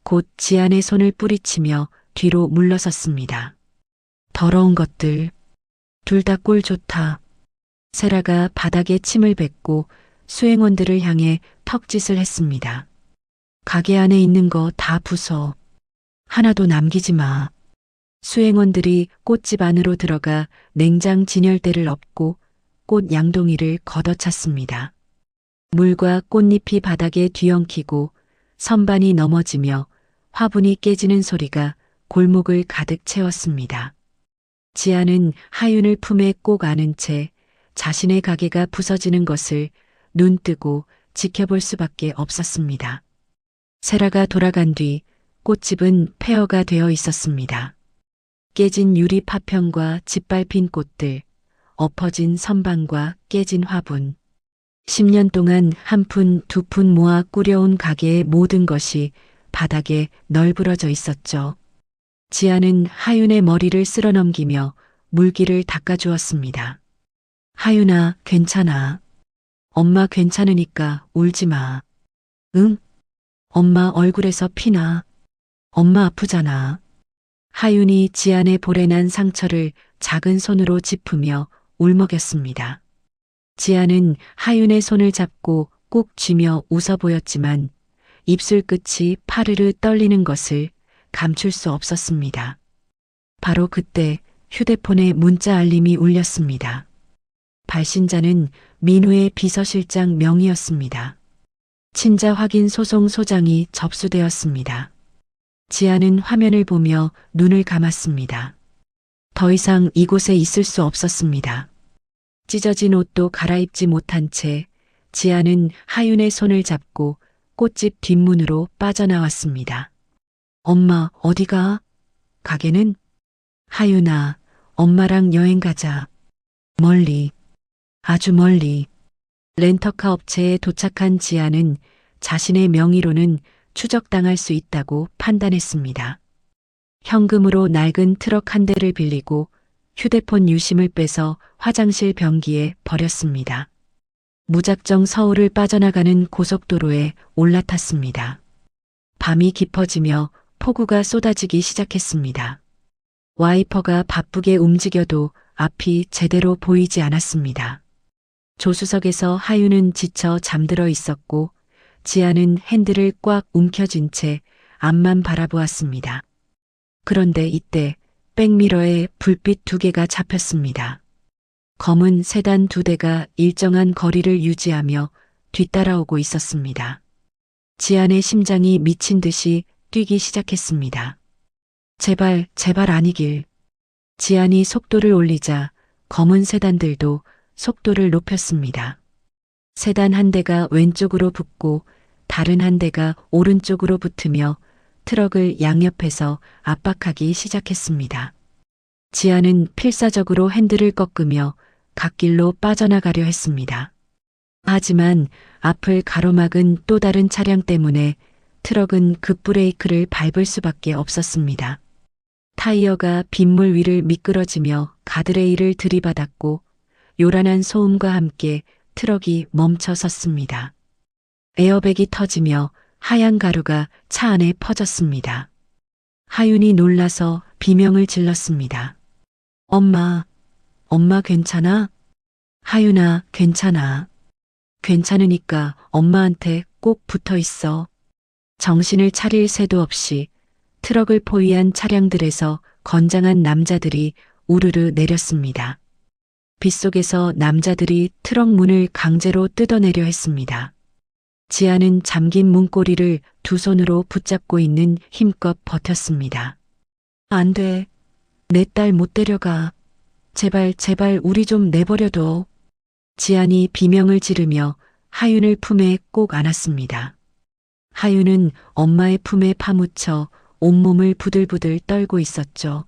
곧 지안의 손을 뿌리치며 뒤로 물러섰습니다. 더러운 것들. 둘 다 꼴 좋다. 세라가 바닥에 침을 뱉고 수행원들을 향해 턱짓을 했습니다. 가게 안에 있는 거 다 부숴. 하나도 남기지 마. 수행원들이 꽃집 안으로 들어가 냉장 진열대를 엎고 꽃 양동이를 걷어찼습니다. 물과 꽃잎이 바닥에 뒤엉키고 선반이 넘어지며 화분이 깨지는 소리가 골목을 가득 채웠습니다. 지아는 하윤을 품에 꼭 안은 채 자신의 가게가 부서지는 것을 눈뜨고 지켜볼 수밖에 없었습니다. 세라가 돌아간 뒤 꽃집은 폐허가 되어 있었습니다. 깨진 유리 파편과 짓밟힌 꽃들, 엎어진 선반과 깨진 화분. 10년 동안 한 푼, 두 푼 모아 꾸려온 가게의 모든 것이 바닥에 널브러져 있었죠. 지아는 하윤의 머리를 쓸어넘기며 물기를 닦아주었습니다. 하윤아, 괜찮아. 엄마 괜찮으니까 울지 마. 응? 엄마 얼굴에서 피나. 엄마 아프잖아. 하윤이 지안의 볼에 난 상처를 작은 손으로 짚으며 울먹였습니다. 지안은 하윤의 손을 잡고 꼭 쥐며 웃어 보였지만 입술 끝이 파르르 떨리는 것을 감출 수 없었습니다. 바로 그때 휴대폰에 문자 알림이 울렸습니다. 발신자는 민우의 비서실장 명의였습니다. 친자 확인 소송 소장이 접수되었습니다. 지아는 화면을 보며 눈을 감았습니다. 더 이상 이곳에 있을 수 없었습니다. 찢어진 옷도 갈아입지 못한 채 지아는 하윤의 손을 잡고 꽃집 뒷문으로 빠져나왔습니다. 엄마, 어디가? 가게는? 하윤아, 엄마랑 여행 가자. 멀리, 아주 멀리. 렌터카 업체에 도착한 지아는 자신의 명의로는 추적당할 수 있다고 판단했습니다. 현금으로 낡은 트럭 한 대를 빌리고 휴대폰 유심을 빼서 화장실 변기에 버렸습니다. 무작정 서울을 빠져나가는 고속도로에 올라탔습니다. 밤이 깊어지며 폭우가 쏟아지기 시작했습니다. 와이퍼가 바쁘게 움직여도 앞이 제대로 보이지 않았습니다. 조수석에서 하윤은 지쳐 잠들어 있었고 지아는 핸들을 꽉 움켜쥔 채 앞만 바라보았습니다. 그런데 이때 백미러에 불빛 2개가 잡혔습니다. 검은 세단 2대가 일정한 거리를 유지하며 뒤따라오고 있었습니다. 지안의 심장이 미친 듯이 뛰기 시작했습니다. 제발, 제발 아니길. 지안이 속도를 올리자 검은 세단들도 속도를 높였습니다. 세단 한 대가 왼쪽으로 붙고 다른 한 대가 오른쪽으로 붙으며 트럭을 양옆에서 압박하기 시작했습니다. 지안은 필사적으로 핸들을 꺾으며 갓길로 빠져나가려 했습니다. 하지만 앞을 가로막은 또 다른 차량 때문에 트럭은 급브레이크를 밟을 수밖에 없었습니다. 타이어가 빗물 위를 미끄러지며 가드레일을 들이받았고 요란한 소음과 함께 트럭이 멈춰 섰습니다. 에어백이 터지며 하얀 가루가 차 안에 퍼졌습니다. 하윤이 놀라서 비명을 질렀습니다. 엄마, 엄마 괜찮아? 하윤아, 괜찮아. 괜찮으니까 엄마한테 꼭 붙어 있어. 정신을 차릴 새도 없이 트럭을 포위한 차량들에서 건장한 남자들이 우르르 내렸습니다. 빗속에서 남자들이 트럭 문을 강제로 뜯어내려 했습니다. 지아는 잠긴 문고리를 2손으로 붙잡고 있는 힘껏 버텼습니다. 안 돼. 내 딸 못 데려가. 제발, 제발 우리 좀 내버려둬. 지안이 비명을 지르며 하윤을 품에 꼭 안았습니다. 하윤은 엄마의 품에 파묻혀 온몸을 부들부들 떨고 있었죠.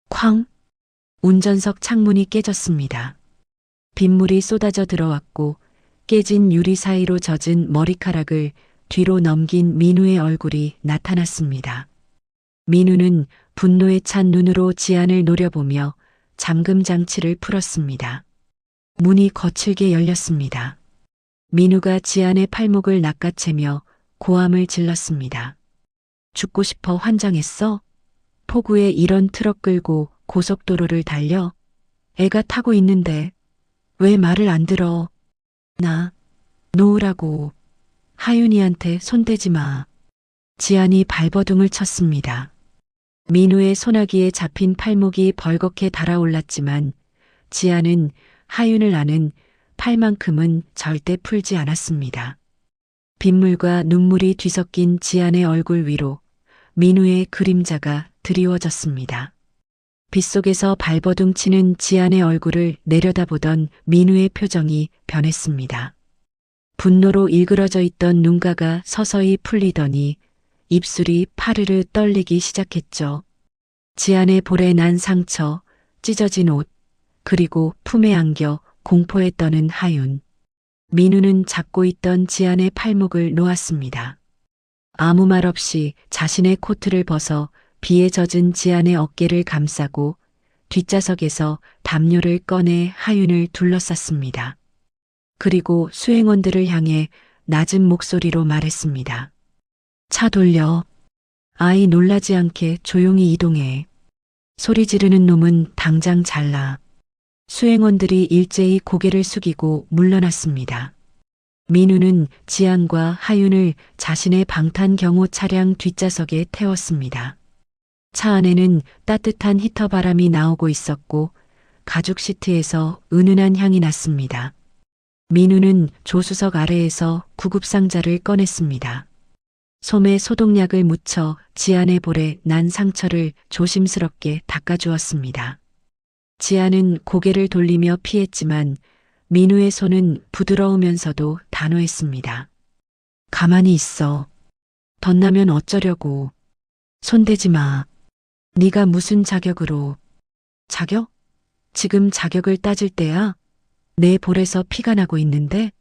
쾅! 운전석 창문이 깨졌습니다. 빗물이 쏟아져 들어왔고 깨진 유리 사이로 젖은 머리카락을 뒤로 넘긴 민우의 얼굴이 나타났습니다. 민우는 분노에 찬 눈으로 지안을 노려보며 잠금 장치를 풀었습니다. 문이 거칠게 열렸습니다. 민우가 지안의 팔목을 낚아채며 고함을 질렀습니다. 죽고 싶어 환장했어? 폭우에 이런 트럭 끌고 고속도로를 달려? 애가 타고 있는데 왜 말을 안 들어? 나 놓으라고. 하윤이한테 손대지 마. 지안이 발버둥을 쳤습니다. 민우의 소나기에 잡힌 팔목이 벌겋게 달아올랐지만 지안은 하윤을 아는 팔만큼은 절대 풀지 않았습니다. 빗물과 눈물이 뒤섞인 지안의 얼굴 위로 민우의 그림자가 드리워졌습니다. 빗속에서 발버둥 치는 지안의 얼굴을 내려다보던 민우의 표정이 변했습니다. 분노로 일그러져 있던 눈가가 서서히 풀리더니 입술이 파르르 떨리기 시작했죠. 지안의 볼에 난 상처, 찢어진 옷, 그리고 품에 안겨 공포에 떠는 하윤. 민우는 잡고 있던 지안의 팔목을 놓았습니다. 아무 말 없이 자신의 코트를 벗어 비에 젖은 지안의 어깨를 감싸고 뒷좌석에서 담요를 꺼내 하윤을 둘러쌌습니다. 그리고 수행원들을 향해 낮은 목소리로 말했습니다. 차 돌려. 아이 놀라지 않게 조용히 이동해. 소리 지르는 놈은 당장 잘라. 수행원들이 일제히 고개를 숙이고 물러났습니다. 민우는 지안과 하윤을 자신의 방탄 경호 차량 뒷좌석에 태웠습니다. 차 안에는 따뜻한 히터 바람이 나오고 있었고 가죽 시트에서 은은한 향이 났습니다. 민우는 조수석 아래에서 구급상자를 꺼냈습니다. 솜에 소독약을 묻혀 지안의 볼에 난 상처를 조심스럽게 닦아주었습니다. 지안은 고개를 돌리며 피했지만 민우의 손은 부드러우면서도 단호했습니다. 가만히 있어. 덧나면 어쩌려고. 손대지 마. 네가 무슨 자격으로. 자격? 지금 자격을 따질 때야? 내 볼에서 피가 나고 있는데?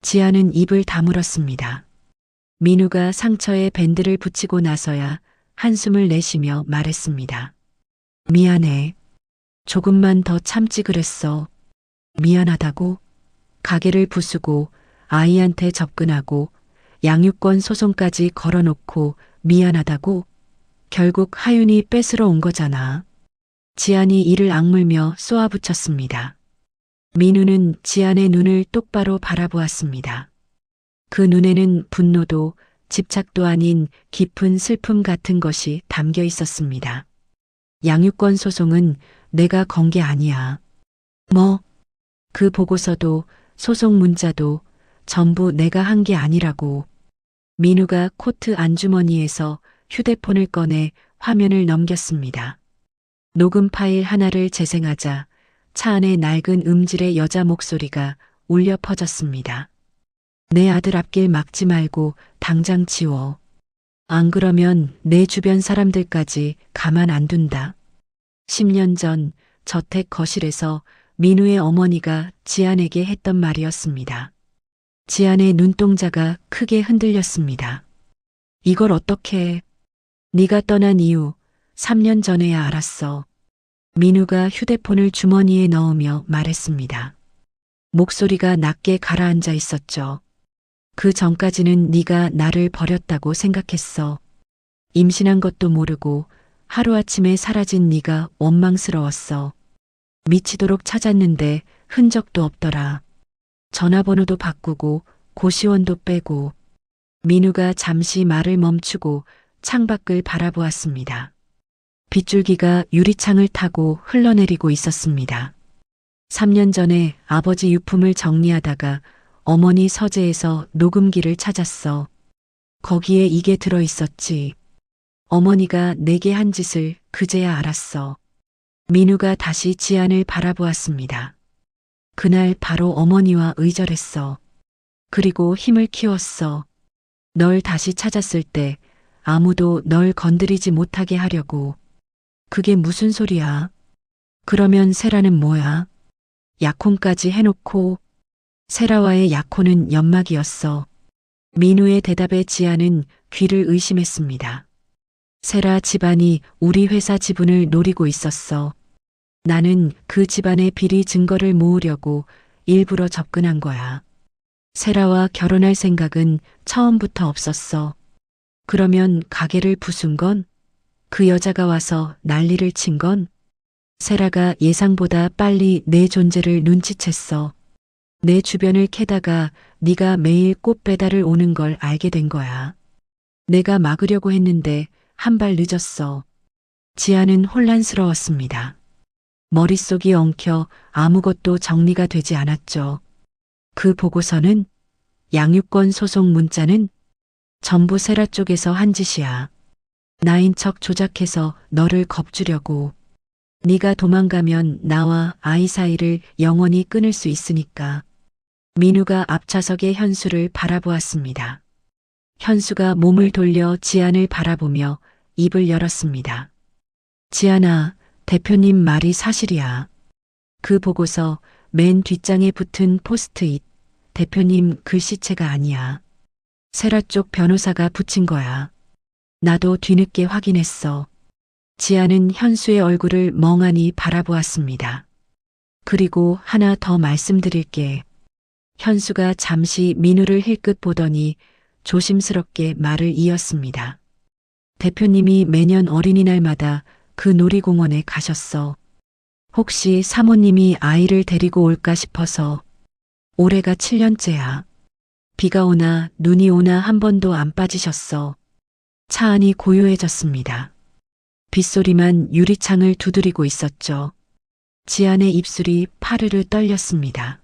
지안은 입을 다물었습니다. 민우가 상처에 밴드를 붙이고 나서야 한숨을 내쉬며 말했습니다. 미안해. 조금만 더 참지 그랬어. 미안하다고? 가게를 부수고 아이한테 접근하고 양육권 소송까지 걸어놓고 미안하다고? 결국 하윤이 뺏으러 온 거잖아. 지안이 이를 악물며 쏘아붙였습니다. 민우는 지안의 눈을 똑바로 바라보았습니다. 그 눈에는 분노도 집착도 아닌 깊은 슬픔 같은 것이 담겨 있었습니다. 양육권 소송은 내가 건 게 아니야. 뭐? 그 보고서도 소송 문자도 전부 내가 한 게 아니라고. 민우가 코트 안주머니에서 휴대폰을 꺼내 화면을 넘겼습니다. 녹음 파일 하나를 재생하자 차 안의 낡은 음질의 여자 목소리가 울려 퍼졌습니다. 내 아들 앞길 막지 말고 당장 지워. 안 그러면 내 주변 사람들까지 가만 안 둔다. 10년 전 저택 거실에서 민우의 어머니가 지안에게 했던 말이었습니다. 지안의 눈동자가 크게 흔들렸습니다. 이걸 어떻게 해? 네가 떠난 이후 3년 전에야 알았어. 민우가 휴대폰을 주머니에 넣으며 말했습니다. 목소리가 낮게 가라앉아 있었죠. 그 전까지는 네가 나를 버렸다고 생각했어. 임신한 것도 모르고 하루아침에 사라진 네가 원망스러웠어. 미치도록 찾았는데 흔적도 없더라. 전화번호도 바꾸고 고시원도 빼고. 민우가 잠시 말을 멈추고 창밖을 바라보았습니다. 빗줄기가 유리창을 타고 흘러내리고 있었습니다. 3년 전에 아버지 유품을 정리하다가 어머니 서재에서 녹음기를 찾았어. 거기에 이게 들어 있었지. 어머니가 내게 한 짓을 그제야 알았어. 민우가 다시 지안을 바라보았습니다. 그날 바로 어머니와 의절했어. 그리고 힘을 키웠어. 널 다시 찾았을 때 아무도 널 건드리지 못하게 하려고. 그게 무슨 소리야? 그러면 세라는 뭐야? 약혼까지 해놓고. 세라와의 약혼은 연막이었어. 민우의 대답에 지안은 귀를 의심했습니다. 세라 집안이 우리 회사 지분을 노리고 있었어. 나는 그 집안의 비리 증거를 모으려고 일부러 접근한 거야. 세라와 결혼할 생각은 처음부터 없었어. 그러면 가게를 부순 건? 그 여자가 와서 난리를 친 건? 세라가 예상보다 빨리 내 존재를 눈치챘어. 내 주변을 캐다가 네가 매일 꽃 배달을 오는 걸 알게 된 거야. 내가 막으려고 했는데 한 발 늦었어. 지안은 혼란스러웠습니다. 머릿속이 엉켜 아무것도 정리가 되지 않았죠. 그 보고서는, 양육권 소송 문자는 전부 세라 쪽에서 한 짓이야. 나인 척 조작해서 너를 겁주려고. 네가 도망가면 나와 아이 사이를 영원히 끊을 수 있으니까. 민우가 앞좌석의 현수를 바라보았습니다. 현수가 몸을 돌려 지안을 바라보며 입을 열었습니다. 지안아, 대표님 말이 사실이야. 그 보고서 맨 뒷장에 붙은 포스트잇, 대표님 글씨체가 아니야. 세라 쪽 변호사가 붙인 거야. 나도 뒤늦게 확인했어. 지안은 현수의 얼굴을 멍하니 바라보았습니다. 그리고 하나 더 말씀드릴게. 현수가 잠시 민우를 힐끗 보더니 조심스럽게 말을 이었습니다. 대표님이 매년 어린이날마다 그 놀이공원에 가셨어. 혹시 사모님이 아이를 데리고 올까 싶어서. 올해가 7년째야. 비가 오나 눈이 오나 한 번도 안 빠지셨어. 차 안이 고요해졌습니다. 빗소리만 유리창을 두드리고 있었죠. 지안의 입술이 파르르 떨렸습니다.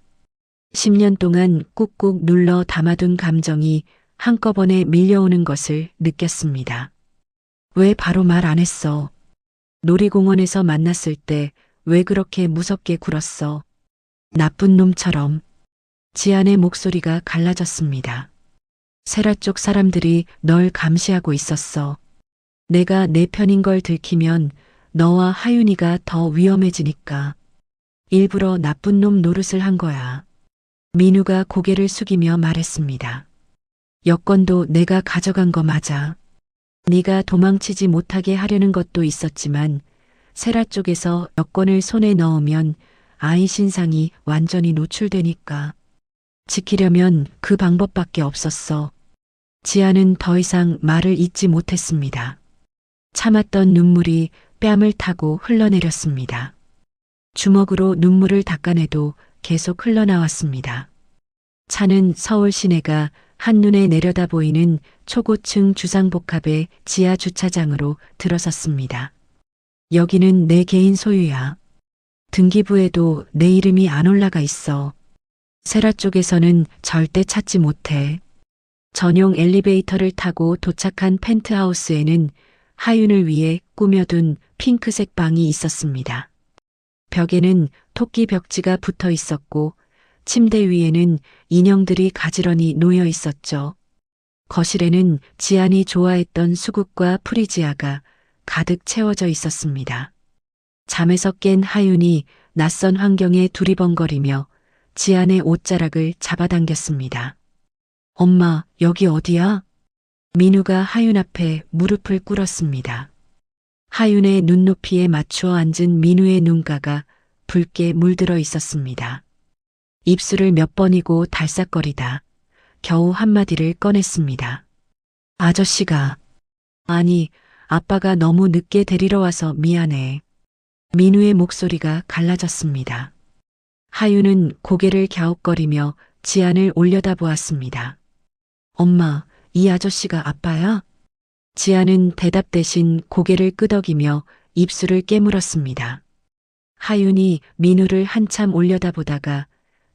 10년 동안 꾹꾹 눌러 담아둔 감정이 한꺼번에 밀려오는 것을 느꼈습니다. 왜 바로 말 안 했어? 놀이공원에서 만났을 때 왜 그렇게 무섭게 굴었어? 나쁜 놈처럼. 지안의 목소리가 갈라졌습니다. 세라 쪽 사람들이 널 감시하고 있었어. 내가 내 편인 걸 들키면 너와 하윤이가 더 위험해지니까. 일부러 나쁜 놈 노릇을 한 거야. 민우가 고개를 숙이며 말했습니다. 여권도 내가 가져간 거 맞아. 네가 도망치지 못하게 하려는 것도 있었지만 세라 쪽에서 여권을 손에 넣으면 아이 신상이 완전히 노출되니까 지키려면 그 방법밖에 없었어. 지아는 더 이상 말을 잇지 못했습니다. 참았던 눈물이 뺨을 타고 흘러내렸습니다. 주먹으로 눈물을 닦아내도 계속 흘러나왔습니다. 차는 서울 시내가 한눈에 내려다 보이는 초고층 주상복합의 지하 주차장으로 들어섰습니다. 여기는 내 개인 소유야. 등기부에도 내 이름이 안 올라가 있어. 세라 쪽에서는 절대 찾지 못해. 전용 엘리베이터를 타고 도착한 펜트하우스에는 하윤을 위해 꾸며둔 핑크색 방이 있었습니다. 벽에는 토끼 벽지가 붙어 있었고 침대 위에는 인형들이 가지런히 놓여 있었죠. 거실에는 지안이 좋아했던 수국과 프리지아가 가득 채워져 있었습니다. 잠에서 깬 하윤이 낯선 환경에 두리번거리며 지안의 옷자락을 잡아당겼습니다. 엄마, 여기 어디야? 민우가 하윤 앞에 무릎을 꿇었습니다. 하윤의 눈높이에 맞추어 앉은 민우의 눈가가 붉게 물들어 있었습니다. 입술을 몇 번이고 달싹거리다 겨우 한마디를 꺼냈습니다. 아저씨가. 아니, 아빠가 너무 늦게 데리러 와서 미안해. 민우의 목소리가 갈라졌습니다. 하윤은 고개를 갸웃거리며 지안을 올려다보았습니다. 엄마, 이 아저씨가 아빠야? 지안은 대답 대신 고개를 끄덕이며 입술을 깨물었습니다. 하윤이 민우를 한참 올려다보다가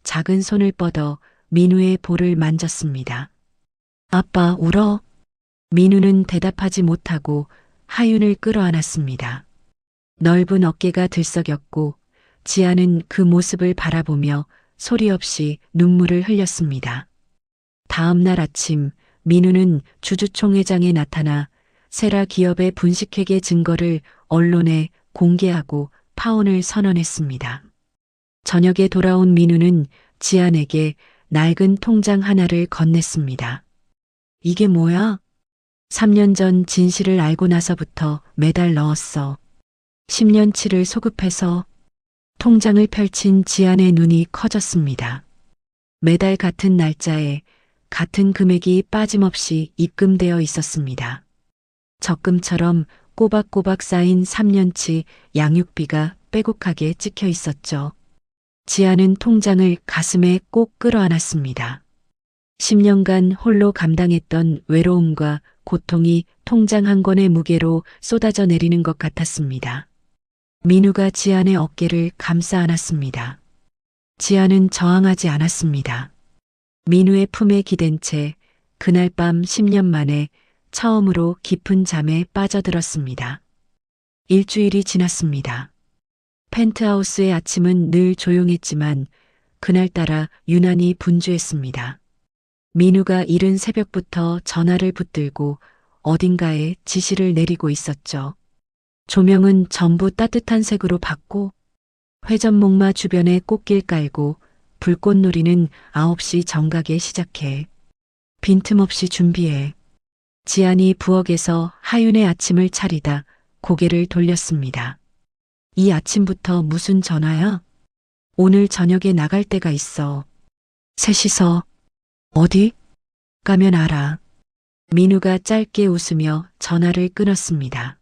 작은 손을 뻗어 민우의 볼을 만졌습니다. 아빠 울어? 민우는 대답하지 못하고 하윤을 끌어안았습니다. 넓은 어깨가 들썩였고 지아는 그 모습을 바라보며 소리 없이 눈물을 흘렸습니다. 다음 날 아침 민우는 주주총회장에 나타나 세라 기업의 분식회계 증거를 언론에 공개하고 파혼을 선언했습니다. 저녁에 돌아온 민우는 지안에게 낡은 통장 하나를 건넸습니다. 이게 뭐야? 3년 전 진실을 알고 나서부터 매달 넣었어. 10년치를 소급해서. 통장을 펼친 지안의 눈이 커졌습니다. 매달 같은 날짜에 같은 금액이 빠짐없이 입금되어 있었습니다. 적금처럼 꼬박꼬박 쌓인 3년치 양육비가 빼곡하게 찍혀 있었죠. 지아는 통장을 가슴에 꼭 끌어안았습니다. 10년간 홀로 감당했던 외로움과 고통이 통장 한 권의 무게로 쏟아져 내리는 것 같았습니다. 민우가 지안의 어깨를 감싸 안았습니다. 지안은 저항하지 않았습니다. 민우의 품에 기댄 채 그날 밤 10년 만에 처음으로 깊은 잠에 빠져들었습니다. 일주일이 지났습니다. 펜트하우스의 아침은 늘 조용했지만 그날따라 유난히 분주했습니다. 민우가 이른 새벽부터 전화를 붙들고 어딘가에 지시를 내리고 있었죠. 조명은 전부 따뜻한 색으로 받고 회전목마 주변에 꽃길 깔고 불꽃놀이는 9시 정각에 시작해. 빈틈없이 준비해. 지안이 부엌에서 하윤의 아침을 차리다 고개를 돌렸습니다. 이 아침부터 무슨 전화야? 오늘 저녁에 나갈 데가 있어. 셋이서. 어디? 가면 알아. 민우가 짧게 웃으며 전화를 끊었습니다.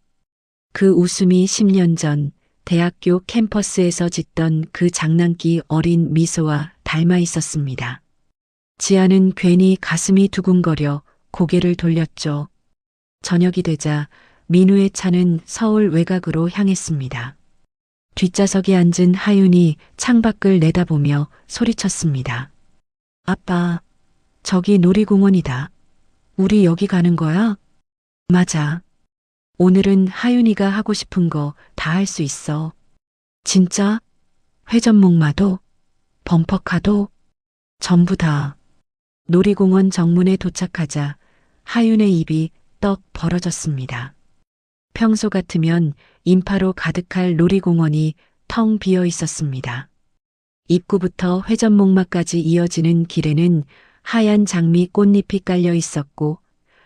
그 웃음이 10년 전 대학교 캠퍼스에서 짓던 그 장난기 어린 미소와 닮아 있었습니다. 지아는 괜히 가슴이 두근거려 고개를 돌렸죠. 저녁이 되자 민우의 차는 서울 외곽으로 향했습니다. 뒷좌석에 앉은 하윤이 창밖을 내다보며 소리쳤습니다. 아빠, 저기 놀이공원이다. 우리 여기 가는 거야? 맞아. 오늘은 하윤이가 하고 싶은 거 다 할 수 있어. 진짜? 회전목마도? 범퍼카도? 전부 다. 놀이공원 정문에 도착하자 하윤의 입이 떡 벌어졌습니다. 평소 같으면 인파로 가득할 놀이공원이 텅 비어 있었습니다. 입구부터 회전목마까지 이어지는 길에는 하얀 장미 꽃잎이 깔려 있었고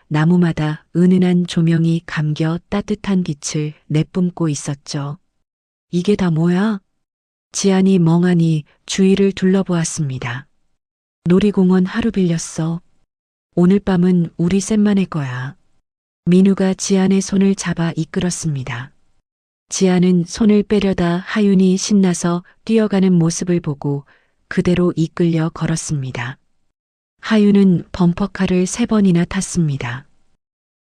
나무마다 은은한 조명이 감겨 따뜻한 빛을 내뿜고 있었죠. 이게 다 뭐야? 지안이 멍하니 주위를 둘러보았습니다. 놀이공원 하루 빌렸어. 오늘 밤은 우리 셋만의 거야. 민우가 지안의 손을 잡아 이끌었습니다. 지안은 손을 빼려다 하윤이 신나서 뛰어가는 모습을 보고 그대로 이끌려 걸었습니다. 하윤은 범퍼카를 3번이나 탔습니다.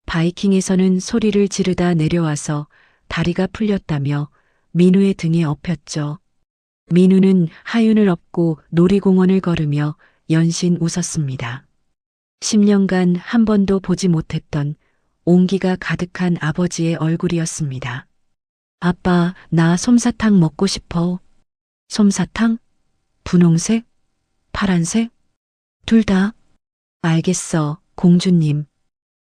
바이킹에서는 소리를 지르다 내려와서 다리가 풀렸다며 민우의 등에 엎였죠. 민우는 하윤을 업고 놀이공원을 걸으며 연신 웃었습니다. 10년간 한 번도 보지 못했던 온기가 가득한 아버지의 얼굴이었습니다. 아빠, 나 솜사탕 먹고 싶어. 솜사탕? 분홍색? 파란색? 둘 다? 알겠어, 공주님.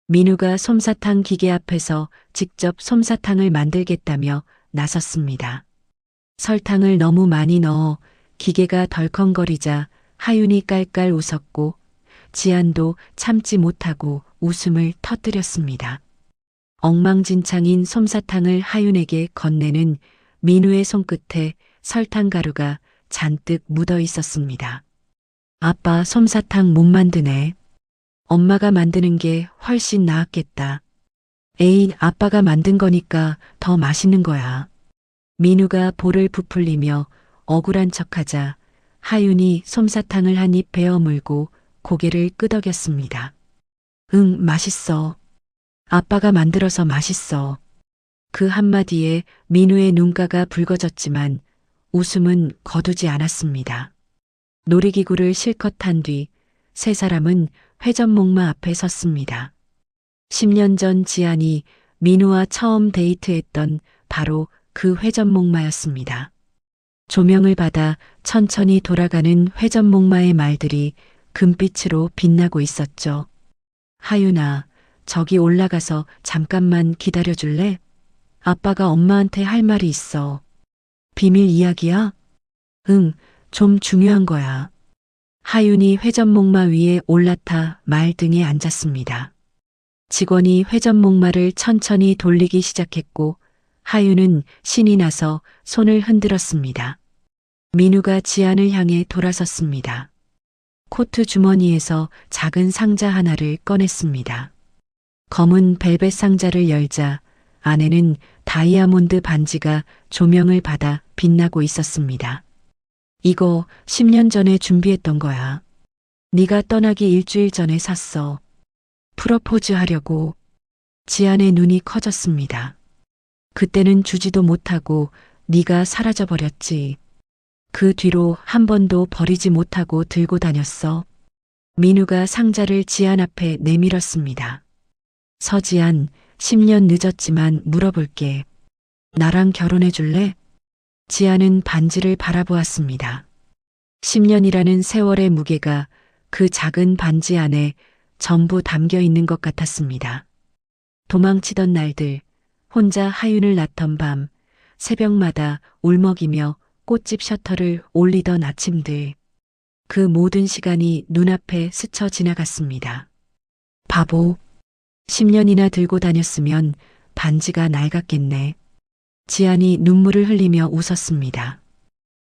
민우가 솜사탕 기계 앞에서 직접 솜사탕을 만들겠다며 나섰습니다. 설탕을 너무 많이 넣어 기계가 덜컹거리자 하윤이 깔깔 웃었고 지안도 참지 못하고 웃음을 터뜨렸습니다. 엉망진창인 솜사탕을 하윤에게 건네는 민우의 손끝에 설탕가루가 잔뜩 묻어 있었습니다. 아빠 솜사탕 못 만드네. 엄마가 만드는 게 훨씬 나았겠다. 에이, 아빠가 만든 거니까 더 맛있는 거야. 민우가 볼을 부풀리며 억울한 척하자 하윤이 솜사탕을 한 입 베어 물고 고개를 끄덕였습니다. 응, 맛있어. 아빠가 만들어서 맛있어. 그 한마디에 민우의 눈가가 붉어졌지만 웃음은 거두지 않았습니다. 놀이기구를 실컷 탄 뒤 세 사람은 회전목마 앞에 섰습니다. 10년 전 지안이 민우와 처음 데이트했던 바로 그 회전목마였습니다. 조명을 받아 천천히 돌아가는 회전목마의 말들이 금빛으로 빛나고 있었죠. 하윤아, 저기 올라가서 잠깐만 기다려줄래? 아빠가 엄마한테 할 말이 있어. 비밀 이야기야? 응, 좀 중요한 거야. 하윤이 회전목마 위에 올라타 말 등에 앉았습니다. 직원이 회전목마를 천천히 돌리기 시작했고 하윤은 신이 나서 손을 흔들었습니다. 민우가 지안을 향해 돌아섰습니다. 코트 주머니에서 작은 상자 하나를 꺼냈습니다. 검은 벨벳 상자를 열자 안에는 다이아몬드 반지가 조명을 받아 빛나고 있었습니다. 이거 10년 전에 준비했던 거야. 네가 떠나기 일주일 전에 샀어. 프러포즈 하려고. 지안의 눈이 커졌습니다. 그때는 주지도 못하고 네가 사라져버렸지. 그 뒤로 한 번도 버리지 못하고 들고 다녔어. 민우가 상자를 지안 앞에 내밀었습니다. 서지안, 10년 늦었지만 물어볼게. 나랑 결혼해 줄래? 지안은 반지를 바라보았습니다. 10년이라는 세월의 무게가 그 작은 반지 안에 전부 담겨 있는 것 같았습니다. 도망치던 날들, 혼자 하윤을 낳던 밤, 새벽마다 울먹이며 꽃집 셔터를 올리던 아침들, 그 모든 시간이 눈앞에 스쳐 지나갔습니다. 바보, 10년이나 들고 다녔으면 반지가 낡았겠네. 지안이 눈물을 흘리며 웃었습니다.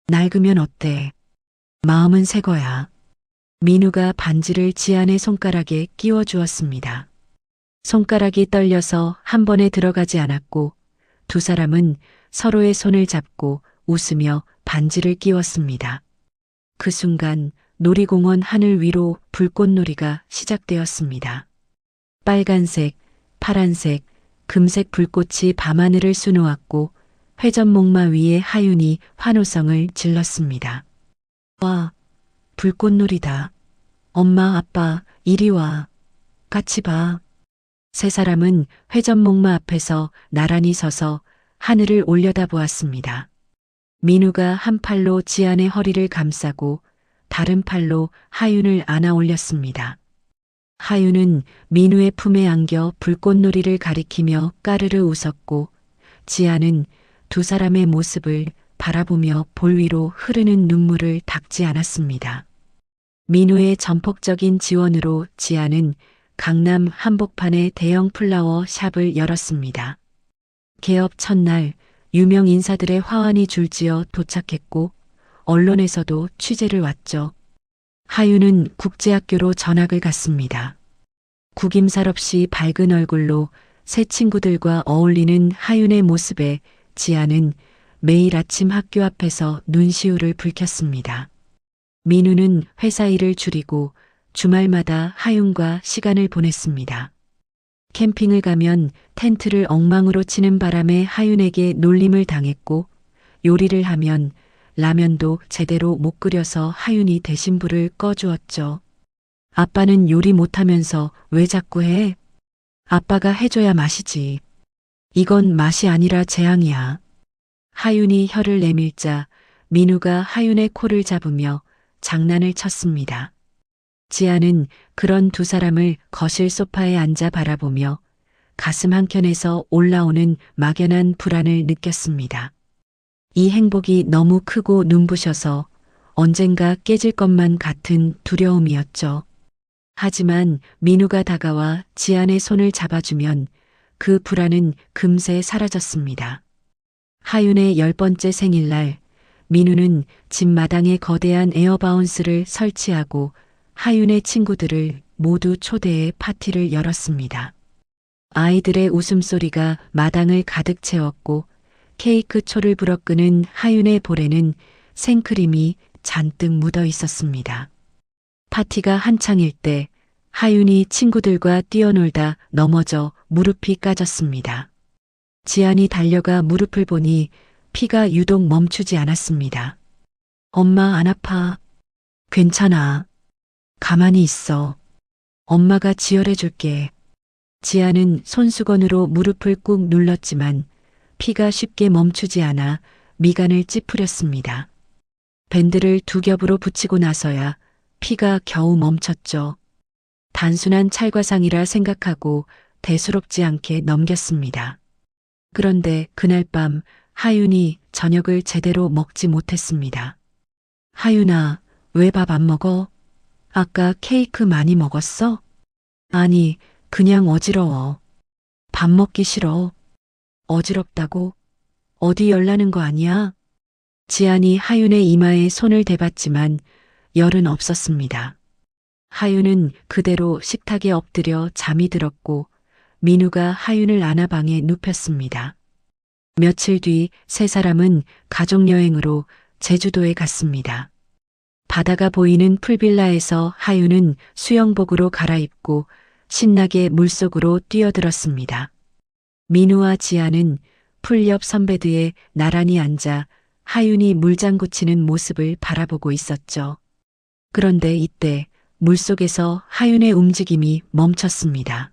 낡으면 어때? 마음은 새 거야. 민우가 반지를 지안의 손가락에 끼워 주었습니다. 손가락이 떨려서 한 번에 들어가지 않았고 두 사람은 서로의 손을 잡고 웃으며 반지를 끼웠습니다. 그 순간 놀이공원 하늘 위로 불꽃놀이가 시작되었습니다. 빨간색, 파란색, 금색 불꽃이 밤하늘을 수놓았고 회전목마 위에 하윤이 환호성을 질렀습니다. 와, 불꽃놀이다. 엄마, 아빠, 이리 와. 같이 봐. 세 사람은 회전목마 앞에서 나란히 서서 하늘을 올려다보았습니다. 민우가 한 팔로 지안의 허리를 감싸고 다른 팔로 하윤을 안아 올렸습니다. 하윤은 민우의 품에 안겨 불꽃놀이를 가리키며 까르르 웃었고 지안은 두 사람의 모습을 바라보며 볼 위로 흐르는 눈물을 닦지 않았습니다. 민우의 전폭적인 지원으로 지아는 강남 한복판에 대형 플라워 샵을 열었습니다. 개업 첫날 유명 인사들의 화환이 줄지어 도착했고 언론에서도 취재를 왔죠. 하윤은 국제학교로 전학을 갔습니다. 구김살 없이 밝은 얼굴로 새 친구들과 어울리는 하윤의 모습에 지아는 매일 아침 학교 앞에서 눈시울을 붉혔습니다. 민우는 회사 일을 줄이고 주말마다 하윤과 시간을 보냈습니다. 캠핑을 가면 텐트를 엉망으로 치는 바람에 하윤에게 놀림을 당했고 요리를 하면 라면도 제대로 못 끓여서 하윤이 대신 불을 꺼주었죠. 아빠는 요리 못하면서 왜 자꾸 해? 아빠가 해줘야 맛이지. 이건 맛이 아니라 재앙이야. 하윤이 혀를 내밀자 민우가 하윤의 코를 잡으며 장난을 쳤습니다. 지아는 그런 두 사람을 거실 소파에 앉아 바라보며 가슴 한켠에서 올라오는 막연한 불안을 느꼈습니다. 이 행복이 너무 크고 눈부셔서 언젠가 깨질 것만 같은 두려움이었죠. 하지만 민우가 다가와 지안의 손을 잡아주면 그 불안은 금세 사라졌습니다. 하윤의 10번째 생일날 민우는 집 마당에 거대한 에어바운스를 설치하고 하윤의 친구들을 모두 초대해 파티를 열었습니다. 아이들의 웃음소리가 마당을 가득 채웠고 케이크 초를 불어끄는 하윤의 볼에는 생크림이 잔뜩 묻어 있었습니다. 파티가 한창일 때 하윤이 친구들과 뛰어놀다 넘어져 무릎이 까졌습니다. 지안이 달려가 무릎을 보니 피가 유독 멈추지 않았습니다. 엄마 안 아파. 괜찮아. 가만히 있어. 엄마가 지혈해 줄게. 지아는 손수건으로 무릎을 꾹 눌렀지만 피가 쉽게 멈추지 않아 미간을 찌푸렸습니다. 밴드를 두 겹으로 붙이고 나서야 피가 겨우 멈췄죠. 단순한 찰과상이라 생각하고 대수롭지 않게 넘겼습니다. 그런데 그날 밤 하윤이 저녁을 제대로 먹지 못했습니다. 하윤아, 왜 밥 안 먹어? 아까 케이크 많이 먹었어? 아니, 그냥 어지러워. 밥 먹기 싫어. 어지럽다고? 어디 열나는 거 아니야? 지안이 하윤의 이마에 손을 대봤지만 열은 없었습니다. 하윤은 그대로 식탁에 엎드려 잠이 들었고 민우가 하윤을 안아 방에 눕혔습니다. 며칠 뒤 세 사람은 가족여행으로 제주도에 갔습니다. 바다가 보이는 풀빌라에서 하윤은 수영복으로 갈아입고 신나게 물속으로 뛰어들었습니다. 민우와 지아는 풀 옆 선베드에 나란히 앉아 하윤이 물장구 치는 모습을 바라보고 있었죠. 그런데 이때 물속에서 하윤의 움직임이 멈췄습니다.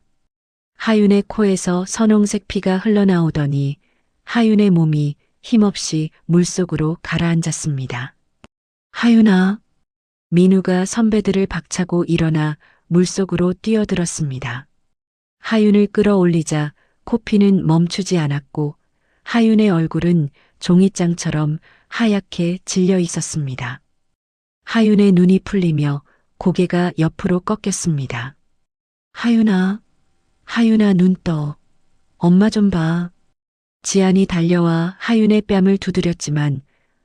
하윤의 코에서 선홍색 피가 흘러나오더니 하윤의 몸이 힘없이 물속으로 가라앉았습니다. 하윤아. 민우가 선배들을 박차고 일어나 물속으로 뛰어들었습니다. 하윤을 끌어올리자 코피는 멈추지 않았고 하윤의 얼굴은 종이장처럼 하얗게 질려 있었습니다. 하윤의 눈이 풀리며 고개가 옆으로 꺾였습니다. 하윤아, 하윤아 눈 떠. 엄마 좀 봐. 지안이 달려와 하윤의 뺨을 두드렸지만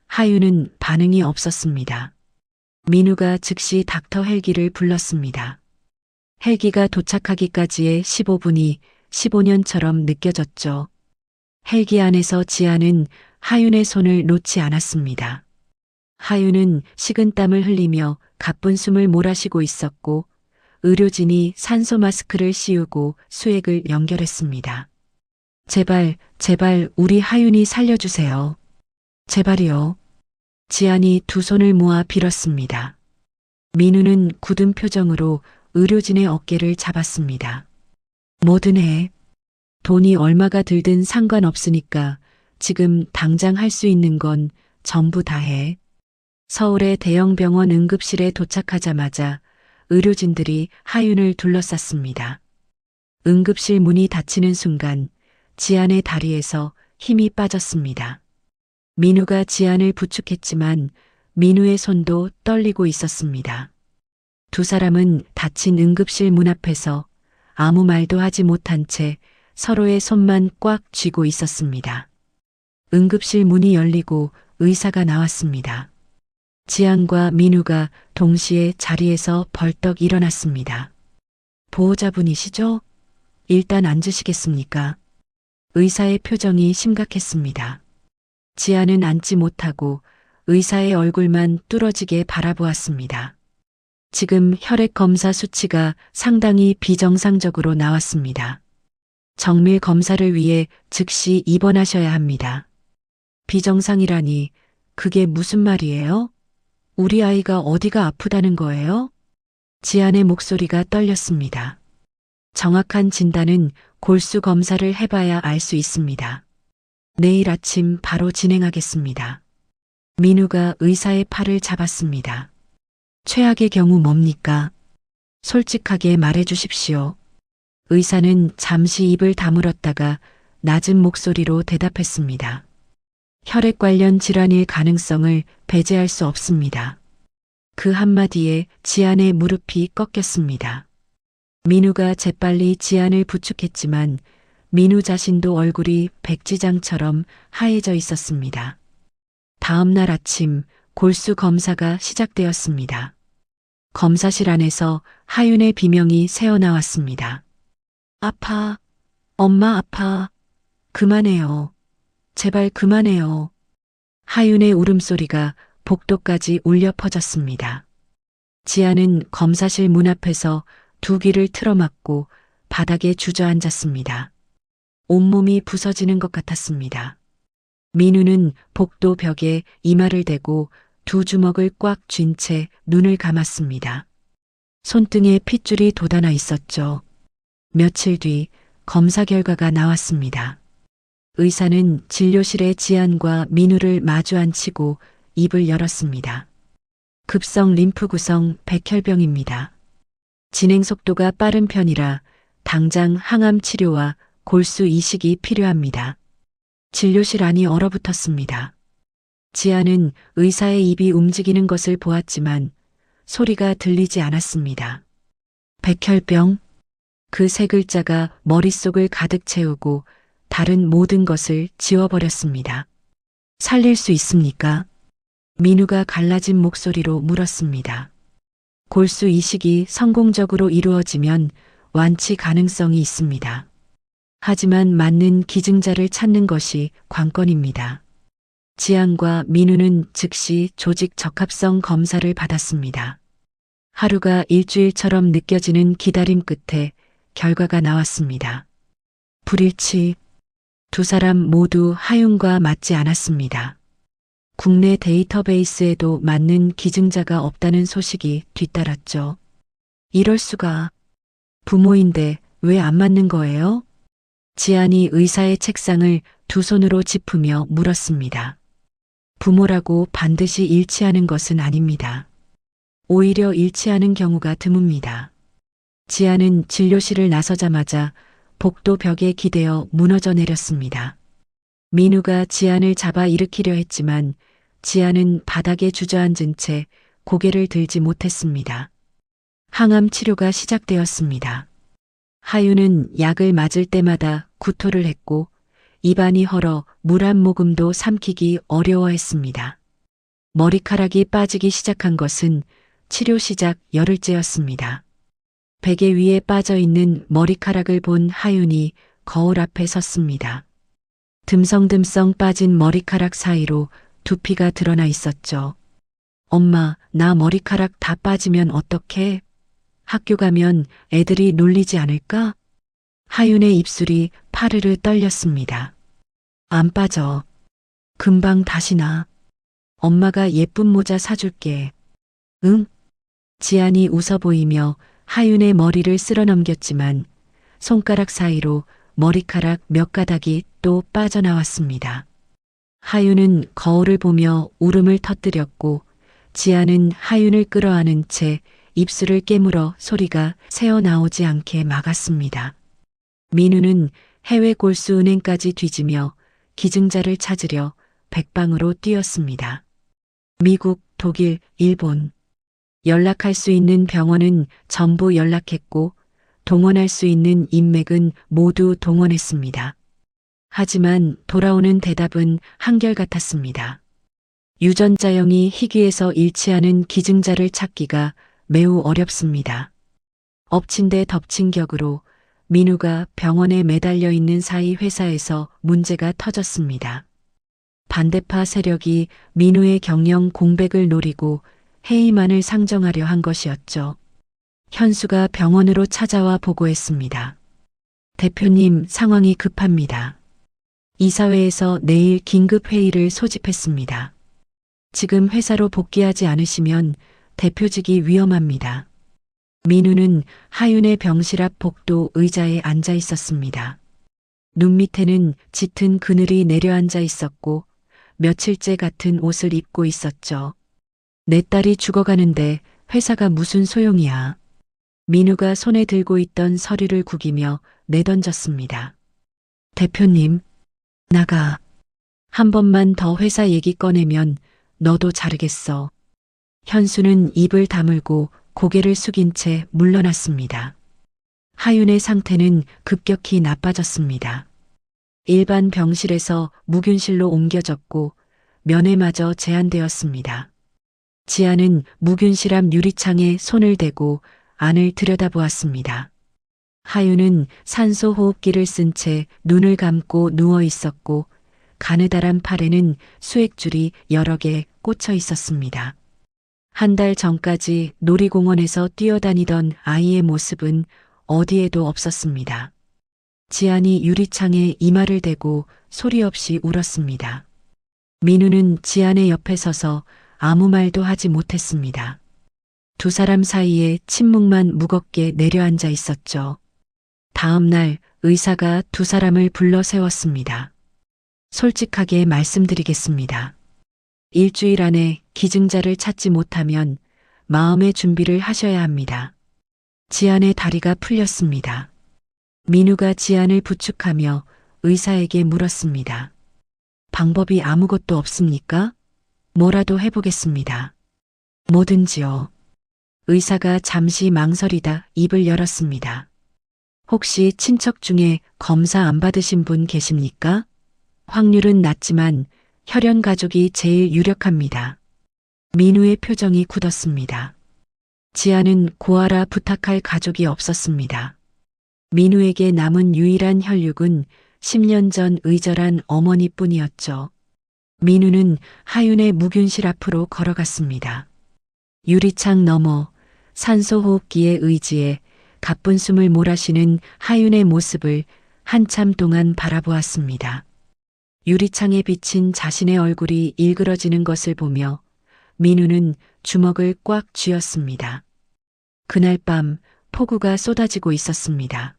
하윤은 반응이 없었습니다. 민우가 즉시 닥터 헬기를 불렀습니다. 헬기가 도착하기까지의 15분이 15년처럼 느껴졌죠. 헬기 안에서 지아는 하윤의 손을 놓지 않았습니다. 하윤은 식은땀을 흘리며 가쁜 숨을 몰아쉬고 있었고 의료진이 산소 마스크를 씌우고 수액을 연결했습니다. 제발, 제발 우리 하윤이 살려주세요. 제발이요. 지안이 두 손을 모아 빌었습니다. 민우는 굳은 표정으로 의료진의 어깨를 잡았습니다. 뭐든 해. 돈이 얼마가 들든 상관없으니까 지금 당장 할 수 있는 건 전부 다 해. 서울의 대형 병원 응급실에 도착하자마자 의료진들이 하윤을 둘러쌌습니다. 응급실 문이 닫히는 순간 지안의 다리에서 힘이 빠졌습니다. 민우가 지안을 부축했지만 민우의 손도 떨리고 있었습니다. 두 사람은 닫힌 응급실 문 앞에서 아무 말도 하지 못한 채 서로의 손만 꽉 쥐고 있었습니다. 응급실 문이 열리고 의사가 나왔습니다. 지안과 민우가 동시에 자리에서 벌떡 일어났습니다. 보호자분이시죠? 일단 앉으시겠습니까? 의사의 표정이 심각했습니다. 지안은 앉지 못하고 의사의 얼굴만 뚫어지게 바라보았습니다. 지금 혈액 검사 수치가 상당히 비정상적으로 나왔습니다. 정밀 검사를 위해 즉시 입원하셔야 합니다. 비정상이라니 그게 무슨 말이에요? 우리 아이가 어디가 아프다는 거예요? 지안의 목소리가 떨렸습니다. 정확한 진단은 골수 검사를 해봐야 알 수 있습니다. 내일 아침 바로 진행하겠습니다. 민우가 의사의 팔을 잡았습니다. 최악의 경우 뭡니까? 솔직하게 말해 주십시오. 의사는 잠시 입을 다물었다가 낮은 목소리로 대답했습니다. 혈액 관련 질환일 가능성을 배제할 수 없습니다. 그 한마디에 지안의 무릎이 꺾였습니다. 민우가 재빨리 지안을 부축했지만 민우 자신도 얼굴이 백지장처럼 하얘져 있었습니다. 다음 날 아침 골수 검사가 시작되었습니다. 검사실 안에서 하윤의 비명이 새어나왔습니다. 아파. 엄마 아파. 그만해요. 제발 그만해요. 하윤의 울음소리가 복도까지 울려 퍼졌습니다. 지안은 검사실 문 앞에서 두 귀를 틀어막고 바닥에 주저앉았습니다. 온몸이 부서지는 것 같았습니다. 민우는 복도 벽에 이마를 대고 두 주먹을 꽉 쥔 채 눈을 감았습니다. 손등에 핏줄이 돋아나 있었죠. 며칠 뒤 검사 결과가 나왔습니다. 의사는 진료실에 지안과 민우를 마주 앉히고 입을 열었습니다. 급성 림프 구성 백혈병입니다. 진행 속도가 빠른 편이라 당장 항암 치료와 골수 이식이 필요합니다. 진료실 안이 얼어붙었습니다. 지안은 의사의 입이 움직이는 것을 보았지만 소리가 들리지 않았습니다. 백혈병? 그 세 글자가 머릿속을 가득 채우고 다른 모든 것을 지워버렸습니다. 살릴 수 있습니까? 민우가 갈라진 목소리로 물었습니다. 골수 이식이 성공적으로 이루어지면 완치 가능성이 있습니다. 하지만 맞는 기증자를 찾는 것이 관건입니다. 지안과 민우는 즉시 조직 적합성 검사를 받았습니다. 하루가 일주일처럼 느껴지는 기다림 끝에 결과가 나왔습니다. 불일치. 두 사람 모두 하윤과 맞지 않았습니다. 국내 데이터베이스에도 맞는 기증자가 없다는 소식이 뒤따랐죠. 이럴 수가. 부모인데 왜 안 맞는 거예요? 지안이 의사의 책상을 두 손으로 짚으며 물었습니다. 부모라고 반드시 일치하는 것은 아닙니다. 오히려 일치하는 경우가 드뭅니다. 지안은 진료실을 나서자마자 복도 벽에 기대어 무너져 내렸습니다. 민우가 지안을 잡아 일으키려 했지만 지안은 바닥에 주저앉은 채 고개를 들지 못했습니다. 항암 치료가 시작되었습니다. 하윤은 약을 맞을 때마다 구토를 했고 입안이 헐어 물 한 모금도 삼키기 어려워했습니다. 머리카락이 빠지기 시작한 것은 치료 시작 열흘째였습니다. 베개 위에 빠져있는 머리카락을 본 하윤이 거울 앞에 섰습니다. 듬성듬성 빠진 머리카락 사이로 두피가 드러나 있었죠. 엄마, 나 머리카락 다 빠지면 어떡해? 학교 가면 애들이 놀리지 않을까? 하윤의 입술이 파르르 떨렸습니다. 안 빠져. 금방 다시 나. 엄마가 예쁜 모자 사줄게. 응? 지안이 웃어 보이며 하윤의 머리를 쓸어 넘겼지만 손가락 사이로 머리카락 몇 가닥이 또 빠져나왔습니다. 하윤은 거울을 보며 울음을 터뜨렸고 지안은 하윤을 끌어안은 채 입술을 깨물어 소리가 새어나오지 않게 막았습니다. 민우는 해외 골수 은행까지 뒤지며 기증자를 찾으려 백방으로 뛰었습니다. 미국, 독일, 일본. 연락할 수 있는 병원은 전부 연락했고 동원할 수 있는 인맥은 모두 동원했습니다. 하지만 돌아오는 대답은 한결같았습니다. 유전자형이 희귀해서 일치하는 기증자를 찾기가 매우 어렵습니다. 엎친 데 덮친 격으로 민우가 병원에 매달려 있는 사이 회사에서 문제가 터졌습니다. 반대파 세력이 민우의 경영 공백을 노리고 해임안을 상정하려 한 것이었죠. 현수가 병원으로 찾아와 보고했습니다. 대표님, 상황이 급합니다. 이사회에서 내일 긴급 회의를 소집했습니다. 지금 회사로 복귀하지 않으시면 대표직이 위험합니다. 민우는 하윤의 병실 앞 복도 의자에 앉아 있었습니다. 눈 밑에는 짙은 그늘이 내려앉아 있었고 며칠째 같은 옷을 입고 있었죠. 내 딸이 죽어가는데 회사가 무슨 소용이야. 민우가 손에 들고 있던 서류를 구기며 내던졌습니다. 대표님, 나가. 한 번만 더 회사 얘기 꺼내면 너도 자르겠어. 현수는 입을 다물고 고개를 숙인 채 물러났습니다. 하윤의 상태는 급격히 나빠졌습니다. 일반 병실에서 무균실로 옮겨졌고 면회마저 제한되었습니다. 지아는 무균실 앞 유리창에 손을 대고 안을 들여다보았습니다. 하윤은 산소호흡기를 쓴 채 눈을 감고 누워 있었고 가느다란 팔에는 수액줄이 여러 개 꽂혀 있었습니다. 한 달 전까지 놀이공원에서 뛰어다니던 아이의 모습은 어디에도 없었습니다. 지안이 유리창에 이마를 대고 소리 없이 울었습니다. 민우는 지안의 옆에 서서 아무 말도 하지 못했습니다. 두 사람 사이에 침묵만 무겁게 내려앉아 있었죠. 다음 날 의사가 두 사람을 불러 세웠습니다. 솔직하게 말씀드리겠습니다. 일주일 안에 기증자를 찾지 못하면 마음의 준비를 하셔야 합니다. 지안의 다리가 풀렸습니다. 민우가 지안을 부축하며 의사에게 물었습니다. 방법이 아무것도 없습니까? 뭐라도 해보겠습니다. 뭐든지요. 의사가 잠시 망설이다 입을 열었습니다. 혹시 친척 중에 검사 안 받으신 분 계십니까? 확률은 낮지만 혈연 가족이 제일 유력합니다. 민우의 표정이 굳었습니다. 지아는 고아라 부탁할 가족이 없었습니다. 민우에게 남은 유일한 혈육은 10년 전 의절한 어머니뿐이었죠. 민우는 하윤의 무균실 앞으로 걸어갔습니다. 유리창 너머 산소호흡기에 의지해 가쁜 숨을 몰아쉬는 하윤의 모습을 한참 동안 바라보았습니다. 유리창에 비친 자신의 얼굴이 일그러지는 것을 보며 민우는 주먹을 꽉 쥐었습니다. 그날 밤 폭우가 쏟아지고 있었습니다.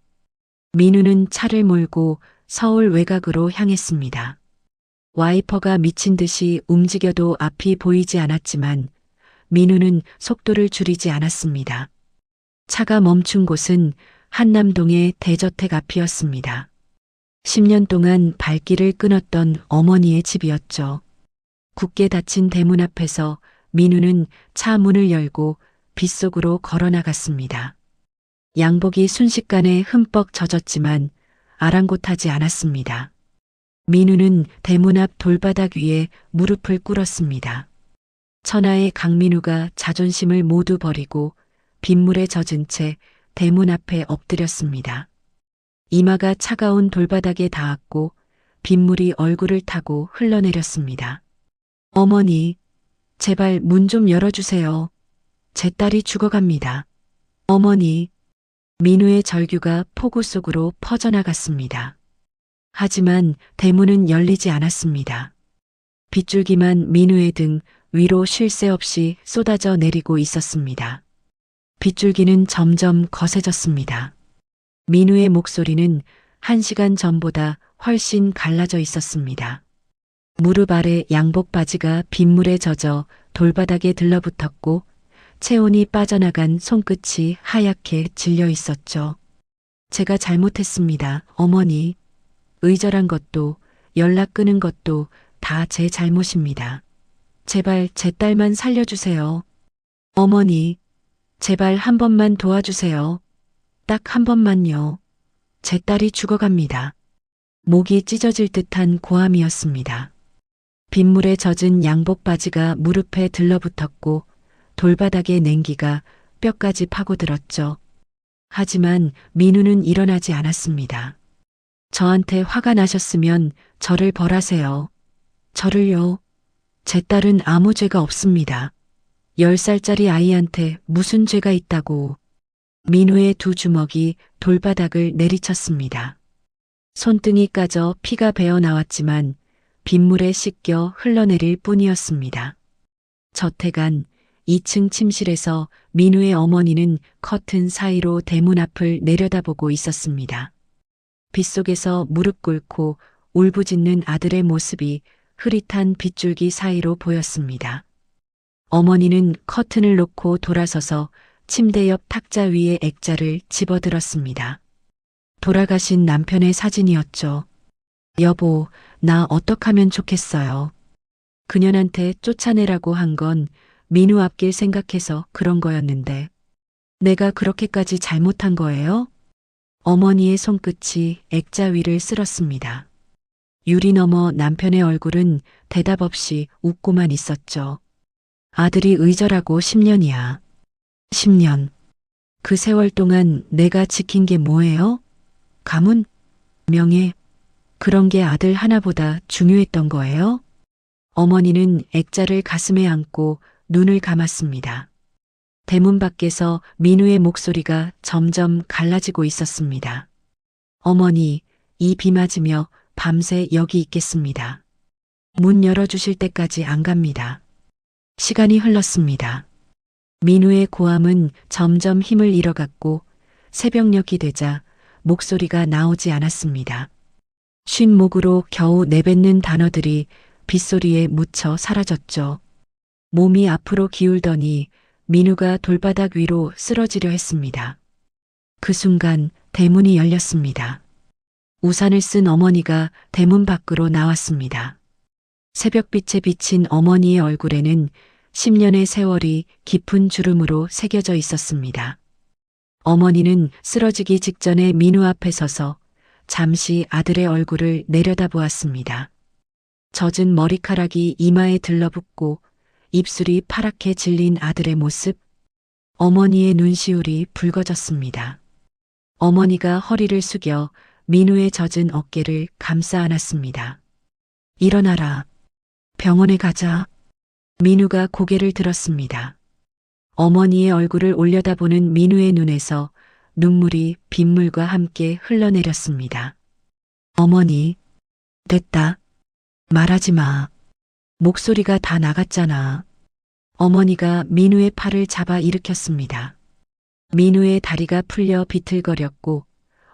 민우는 차를 몰고 서울 외곽으로 향했습니다. 와이퍼가 미친 듯이 움직여도 앞이 보이지 않았지만 민우는 속도를 줄이지 않았습니다. 차가 멈춘 곳은 한남동의 대저택 앞이었습니다. 10년 동안 발길을 끊었던 어머니의 집이었죠. 굳게 닫힌 대문 앞에서 민우는 차 문을 열고 빗속으로 걸어 나갔습니다. 양복이 순식간에 흠뻑 젖었지만 아랑곳하지 않았습니다. 민우는 대문 앞 돌바닥 위에 무릎을 꿇었습니다. 천하의 강민우가 자존심을 모두 버리고 빗물에 젖은 채 대문 앞에 엎드렸습니다. 이마가 차가운 돌바닥에 닿았고 빗물이 얼굴을 타고 흘러내렸습니다. 어머니, 제발 문 좀 열어주세요. 제 딸이 죽어갑니다. 어머니, 민우의 절규가 폭우 속으로 퍼져나갔습니다. 하지만 대문은 열리지 않았습니다. 빗줄기만 민우의 등 위로 쉴 새 없이 쏟아져 내리고 있었습니다. 빗줄기는 점점 거세졌습니다. 민우의 목소리는 1시간 전보다 훨씬 갈라져 있었습니다. 무릎 아래 양복 바지가 빗물에 젖어 돌바닥에 들러붙었고 체온이 빠져나간 손끝이 하얗게 질려 있었죠. 제가 잘못했습니다, 어머니. 의절한 것도 연락 끊은 것도 다 제 잘못입니다. 제발 제 딸만 살려주세요. 어머니, 제발 한 번만 도와주세요. 딱 한 번만요. 제 딸이 죽어갑니다. 목이 찢어질 듯한 고함이었습니다. 빗물에 젖은 양복 바지가 무릎에 들러붙었고 돌바닥의 냉기가 뼈까지 파고들었죠. 하지만 민우는 일어나지 않았습니다. 저한테 화가 나셨으면 저를 벌하세요. 저를요. 제 딸은 아무 죄가 없습니다. 10살짜리 아이한테 무슨 죄가 있다고. 민우의 두 주먹이 돌바닥을 내리쳤습니다. 손등이 까져 피가 배어 나왔지만 빗물에 씻겨 흘러내릴 뿐이었습니다. 저태간 2층 침실에서 민우의 어머니는 커튼 사이로 대문 앞을 내려다보고 있었습니다. 빗속에서 무릎 꿇고 울부짖는 아들의 모습이 흐릿한 빗줄기 사이로 보였습니다. 어머니는 커튼을 놓고 돌아서서 침대 옆 탁자 위에 액자를 집어들었습니다. 돌아가신 남편의 사진이었죠. 여보, 나 어떡하면 좋겠어요. 그년한테 쫓아내라고 한 건 민우 앞길 생각해서 그런 거였는데 내가 그렇게까지 잘못한 거예요? 어머니의 손끝이 액자 위를 쓸었습니다. 유리 너머 남편의 얼굴은 대답 없이 웃고만 있었죠. 아들이 의절하고 10년이야. 10년. 그 세월 동안 내가 지킨 게 뭐예요? 가문? 명예? 그런 게 아들 하나보다 중요했던 거예요? 어머니는 액자를 가슴에 안고 눈을 감았습니다. 대문 밖에서 민우의 목소리가 점점 갈라지고 있었습니다. 어머니, 이 비 맞으며 밤새 여기 있겠습니다. 문 열어주실 때까지 안 갑니다. 시간이 흘렀습니다. 민우의 고함은 점점 힘을 잃어갔고 새벽녘이 되자 목소리가 나오지 않았습니다. 쉰 목으로 겨우 내뱉는 단어들이 빗소리에 묻혀 사라졌죠. 몸이 앞으로 기울더니 민우가 돌바닥 위로 쓰러지려 했습니다. 그 순간 대문이 열렸습니다. 우산을 쓴 어머니가 대문 밖으로 나왔습니다. 새벽빛에 비친 어머니의 얼굴에는 10년의 세월이 깊은 주름으로 새겨져 있었습니다. 어머니는 쓰러지기 직전에 민우 앞에 서서 잠시 아들의 얼굴을 내려다보았습니다. 젖은 머리카락이 이마에 들러붙고 입술이 파랗게 질린 아들의 모습, 어머니의 눈시울이 붉어졌습니다. 어머니가 허리를 숙여 민우의 젖은 어깨를 감싸 안았습니다. 일어나라. 병원에 가자. 민우가 고개를 들었습니다. 어머니의 얼굴을 올려다보는 민우의 눈에서 눈물이 빗물과 함께 흘러내렸습니다. 어머니, 됐다. 말하지 마. 목소리가 다 나갔잖아. 어머니가 민우의 팔을 잡아 일으켰습니다. 민우의 다리가 풀려 비틀거렸고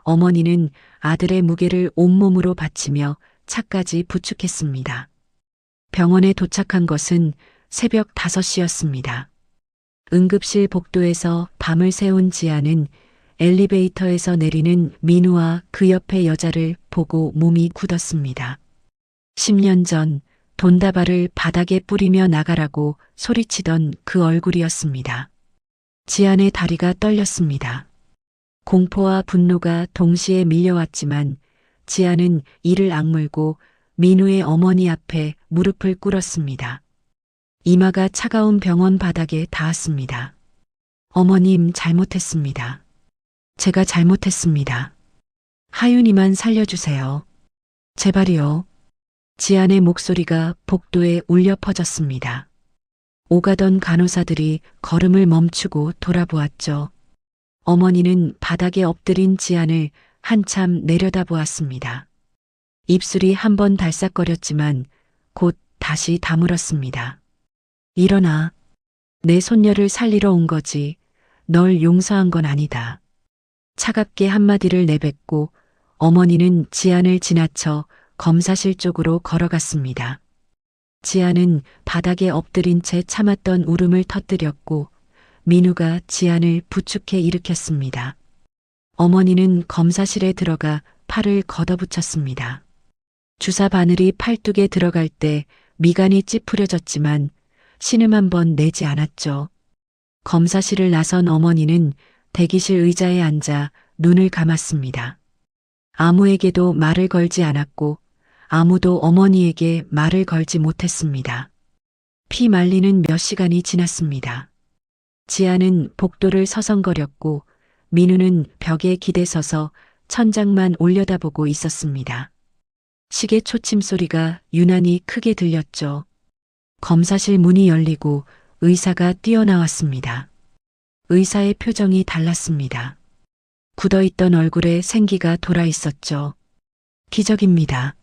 어머니는 아들의 무게를 온몸으로 받치며 차까지 부축했습니다. 병원에 도착한 것은 새벽 5시였습니다. 응급실 복도에서 밤을 새운 지아는 엘리베이터에서 내리는 민우와 그 옆의 여자를 보고 몸이 굳었습니다. 10년 전 돈다발을 바닥에 뿌리며 나가라고 소리치던 그 얼굴이었습니다. 지안의 다리가 떨렸습니다. 공포와 분노가 동시에 밀려왔지만 지안은 이를 악물고 민우의 어머니 앞에 무릎을 꿇었습니다. 이마가 차가운 병원 바닥에 닿았습니다. 어머님, 잘못했습니다. 제가 잘못했습니다. 하윤이만 살려주세요. 제발이요. 지안의 목소리가 복도에 울려 퍼졌습니다. 오가던 간호사들이 걸음을 멈추고 돌아보았죠. 어머니는 바닥에 엎드린 지안을 한참 내려다보았습니다. 입술이 한 번 달싹거렸지만 곧 다시 다물었습니다. 일어나. 내 손녀를 살리러 온 거지. 널 용서한 건 아니다. 차갑게 한마디를 내뱉고 어머니는 지안을 지나쳐 검사실 쪽으로 걸어갔습니다. 지안은 바닥에 엎드린 채 참았던 울음을 터뜨렸고 민우가 지안을 부축해 일으켰습니다. 어머니는 검사실에 들어가 팔을 걷어붙였습니다. 주사 바늘이 팔뚝에 들어갈 때 미간이 찌푸려졌지만 신음 한 번 내지 않았죠. 검사실을 나선 어머니는 대기실 의자에 앉아 눈을 감았습니다. 아무에게도 말을 걸지 않았고 아무도 어머니에게 말을 걸지 못했습니다. 피 말리는 몇 시간이 지났습니다. 지아는 복도를 서성거렸고 민우는 벽에 기대서서 천장만 올려다보고 있었습니다. 시계 초침 소리가 유난히 크게 들렸죠. 검사실 문이 열리고 의사가 뛰어나왔습니다. 의사의 표정이 달랐습니다. 굳어있던 얼굴에 생기가 돌아 있었죠. 기적입니다.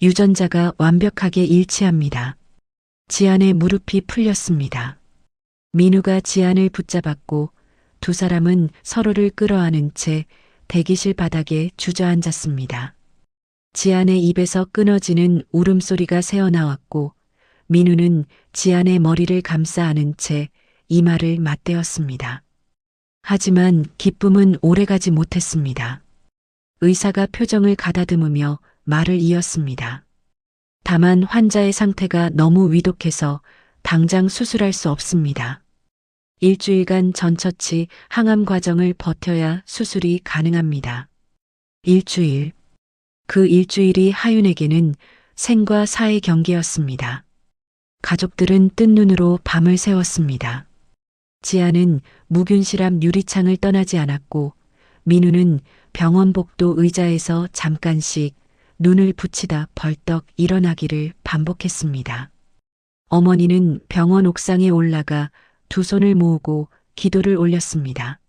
유전자가 완벽하게 일치합니다. 지안의 무릎이 풀렸습니다. 민우가 지안을 붙잡았고 두 사람은 서로를 끌어안은 채 대기실 바닥에 주저앉았습니다. 지안의 입에서 끊어지는 울음소리가 새어나왔고 민우는 지안의 머리를 감싸 안은 채 이마를 맞대었습니다. 하지만 기쁨은 오래가지 못했습니다. 의사가 표정을 가다듬으며 말을 이었습니다. 다만 환자의 상태가 너무 위독해서 당장 수술할 수 없습니다. 일주일간 전처치 항암 과정을 버텨야 수술이 가능합니다. 일주일. 그 일주일이 하윤에게는 생과 사의 경계였습니다. 가족들은 뜬 눈으로 밤을 새웠습니다. 지아는 무균실 앞 유리창을 떠나지 않았고 민우는 병원 복도 의자에서 잠깐씩 눈을 붙이다 벌떡 일어나기를 반복했습니다. 어머니는 병원 옥상에 올라가 두 손을 모으고 기도를 올렸습니다.